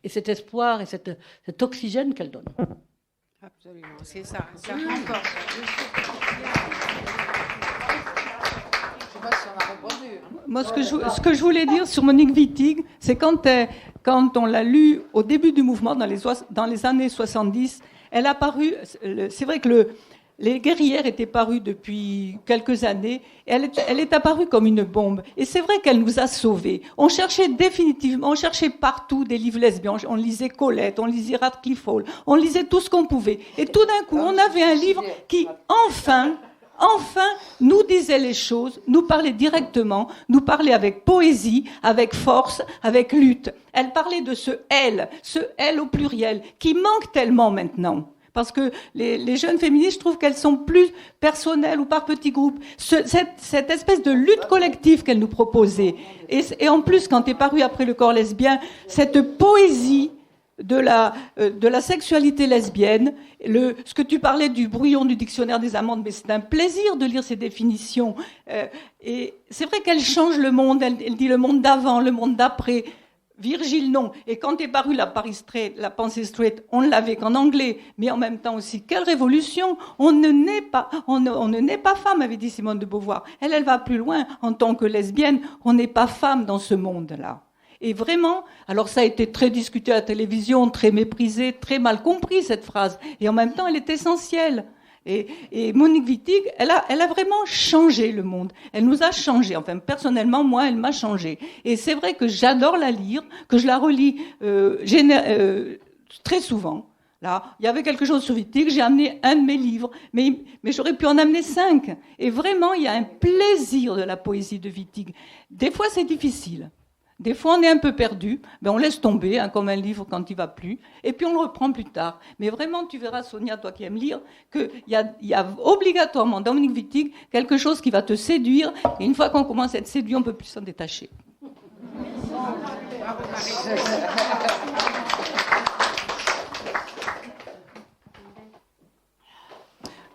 [SPEAKER 5] et cet espoir et cet oxygène qu'elle donne.
[SPEAKER 2] Absolument, c'est ça. Ça encore.
[SPEAKER 7] Moi, ce que je voulais dire sur Monique Wittig, c'est quand on l'a lu au début du mouvement, dans les années 70, elle a paru. C'est vrai que Les guerrières étaient parues depuis quelques années. Et elle est apparue comme une bombe. Et c'est vrai qu'elle nous a sauvés. On cherchait partout des livres lesbiens. On lisait Colette, on lisait Radcliffe Hall, on lisait tout ce qu'on pouvait. Et tout d'un coup, on avait un livre qui, enfin, nous disait les choses, nous parlait directement, nous parlait avec poésie, avec force, avec lutte. Elle parlait de ce elle au pluriel, qui manque tellement maintenant. Parce que les jeunes féministes, je trouve qu'elles sont plus personnelles ou par petits groupes. Cette espèce de lutte collective qu'elle nous proposait. Et en plus, quand est paru après le corps lesbien, cette poésie de la sexualité lesbienne, ce que tu parlais du brouillon du dictionnaire des amandes, mais c'est un plaisir de lire ces définitions. Et c'est vrai qu'elle change le monde, elle dit le monde d'avant, le monde d'après. Virgile, non. Et quand est parue la pensée straight, on ne l'avait qu'en anglais, mais en même temps aussi, quelle révolution! On ne naît pas femme, avait dit Simone de Beauvoir. Elle va plus loin. En tant que lesbienne, on n'est pas femme dans ce monde-là. Et vraiment, alors ça a été très discuté à la télévision, très méprisé, très mal compris cette phrase. Et en même temps, elle est essentielle. Et Monique Wittig, elle a vraiment changé le monde. Elle nous a changé. Enfin, personnellement, moi, elle m'a changé. Et c'est vrai que j'adore la lire, que je la relis très souvent. Là, il y avait quelque chose sur Wittig, j'ai amené un de mes livres, mais j'aurais pu en amener 5. Et vraiment, il y a un plaisir de la poésie de Wittig. Des fois, c'est difficile. Des fois, on est un peu perdu, on laisse tomber, comme un livre quand il va plus, et puis on le reprend plus tard. Mais vraiment, tu verras, Sonia, toi qui aimes lire, qu'il y a obligatoirement dans Monique Wittig quelque chose qui va te séduire, et une fois qu'on commence à être séduit, on ne peut plus s'en détacher.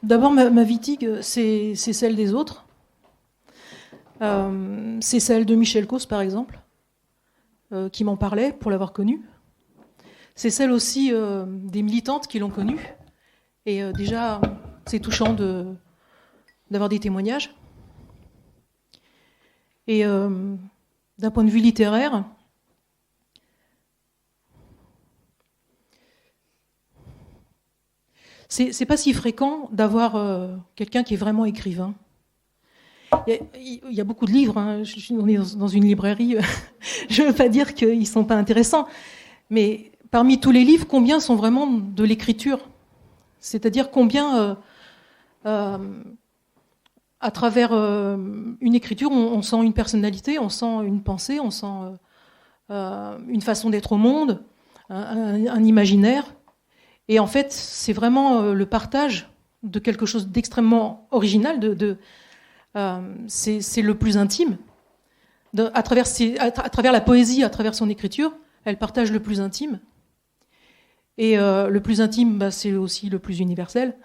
[SPEAKER 8] D'abord, ma Wittig, c'est celle des autres. C'est celle de Michel Causse, par exemple, qui m'en parlait pour l'avoir connue. C'est celle aussi des militantes qui l'ont connue. Et déjà, c'est touchant d'avoir des témoignages. Et d'un point de vue littéraire, c'est pas si fréquent d'avoir quelqu'un qui est vraiment écrivain. Il y a beaucoup de livres, hein. On est dans une librairie, je ne veux pas dire qu'ils ne sont pas intéressants, mais parmi tous les livres, combien sont vraiment de l'écriture ? C'est-à-dire combien, à travers une écriture, on sent une personnalité, on sent une pensée, on sent une façon d'être au monde, un imaginaire. Et en fait, c'est vraiment le partage de quelque chose d'extrêmement original, c'est le plus intime. À travers la poésie, à travers son écriture, elle partage le plus intime. Et le plus intime, c'est aussi le plus universel.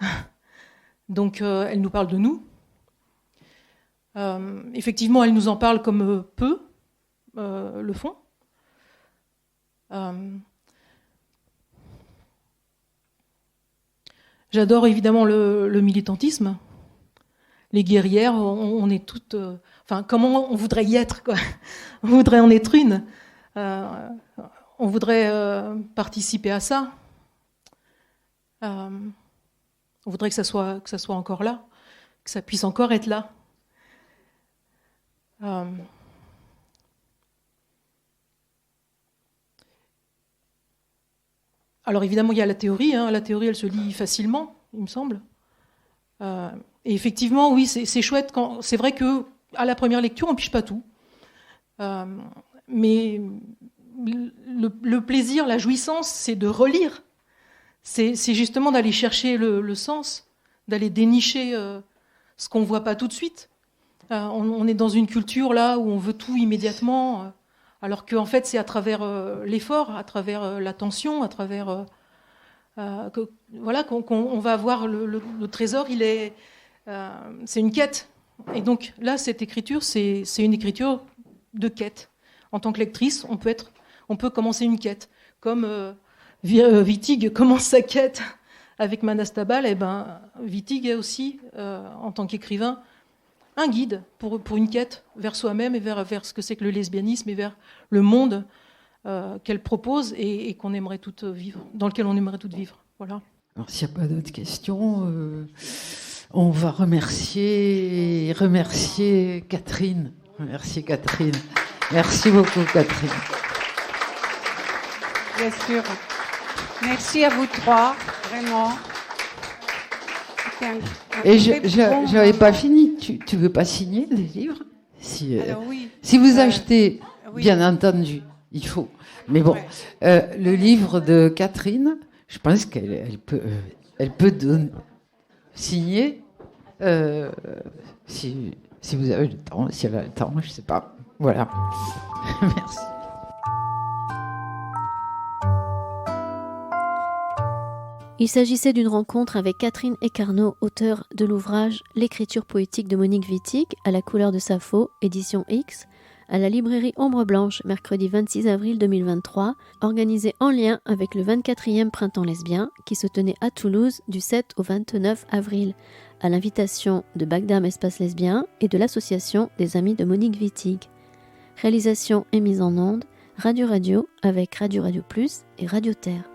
[SPEAKER 8] Donc elle nous parle de nous. Effectivement, elle nous en parle comme peu le font. J'adore évidemment le militantisme. Les guerrières, on est toutes... comment on voudrait y être, quoi. On voudrait en être une. On voudrait participer à ça. On voudrait que ça soit encore là, que ça puisse encore être là. Alors évidemment, il y a la théorie. La théorie, elle se lit facilement, il me semble. Et effectivement, oui, c'est chouette. C'est vrai que à la première lecture, on ne piche pas tout. Mais le plaisir, la jouissance, c'est de relire. C'est justement d'aller chercher le sens, d'aller dénicher ce qu'on ne voit pas tout de suite. On est dans une culture là où on veut tout immédiatement, alors qu'en fait, c'est à travers l'effort, à travers l'attention, à travers... qu'on va avoir le trésor, c'est une quête. Et donc là, cette écriture, c'est une écriture de quête. En tant que lectrice, on peut commencer une quête. Comme Wittig commence sa quête avec Manastabal, Wittig est aussi, en tant qu'écrivain, un guide pour une quête vers soi-même et vers ce que c'est que le lesbianisme et vers le monde qu'elle propose et qu'on aimerait toutes vivre, dans lequel on aimerait toutes vivre. Voilà.
[SPEAKER 6] Alors, s'il n'y a pas d'autres questions,
[SPEAKER 3] On va remercier Catherine. Merci Catherine. Merci beaucoup Catherine.
[SPEAKER 2] Bien sûr. Merci à vous trois, vraiment.
[SPEAKER 3] Et j'avais pas fini. Tu veux pas signer les livres?
[SPEAKER 2] Alors, oui.
[SPEAKER 3] Si vous achetez,
[SPEAKER 2] oui.
[SPEAKER 3] bien entendu, il faut. Mais bon, le livre de Catherine, je pense qu'elle peut signer si vous avez le temps, si elle a le temps, je sais pas. Voilà. Merci.
[SPEAKER 1] Il s'agissait d'une rencontre avec Catherine Ecarno, auteure de l'ouvrage L'écriture poétique de Monique Wittig, à la couleur de Sappho, édition X, à la librairie Ombre Blanche, mercredi 26 avril 2023, organisée en lien avec le 24e Printemps lesbien, qui se tenait à Toulouse du 7 au 29 avril, à l'invitation de Bagdam Espace Lesbien et de l'association des Amis de Monique Wittig. Réalisation et mise en onde, Radio avec Radio Plus et Radio Terre.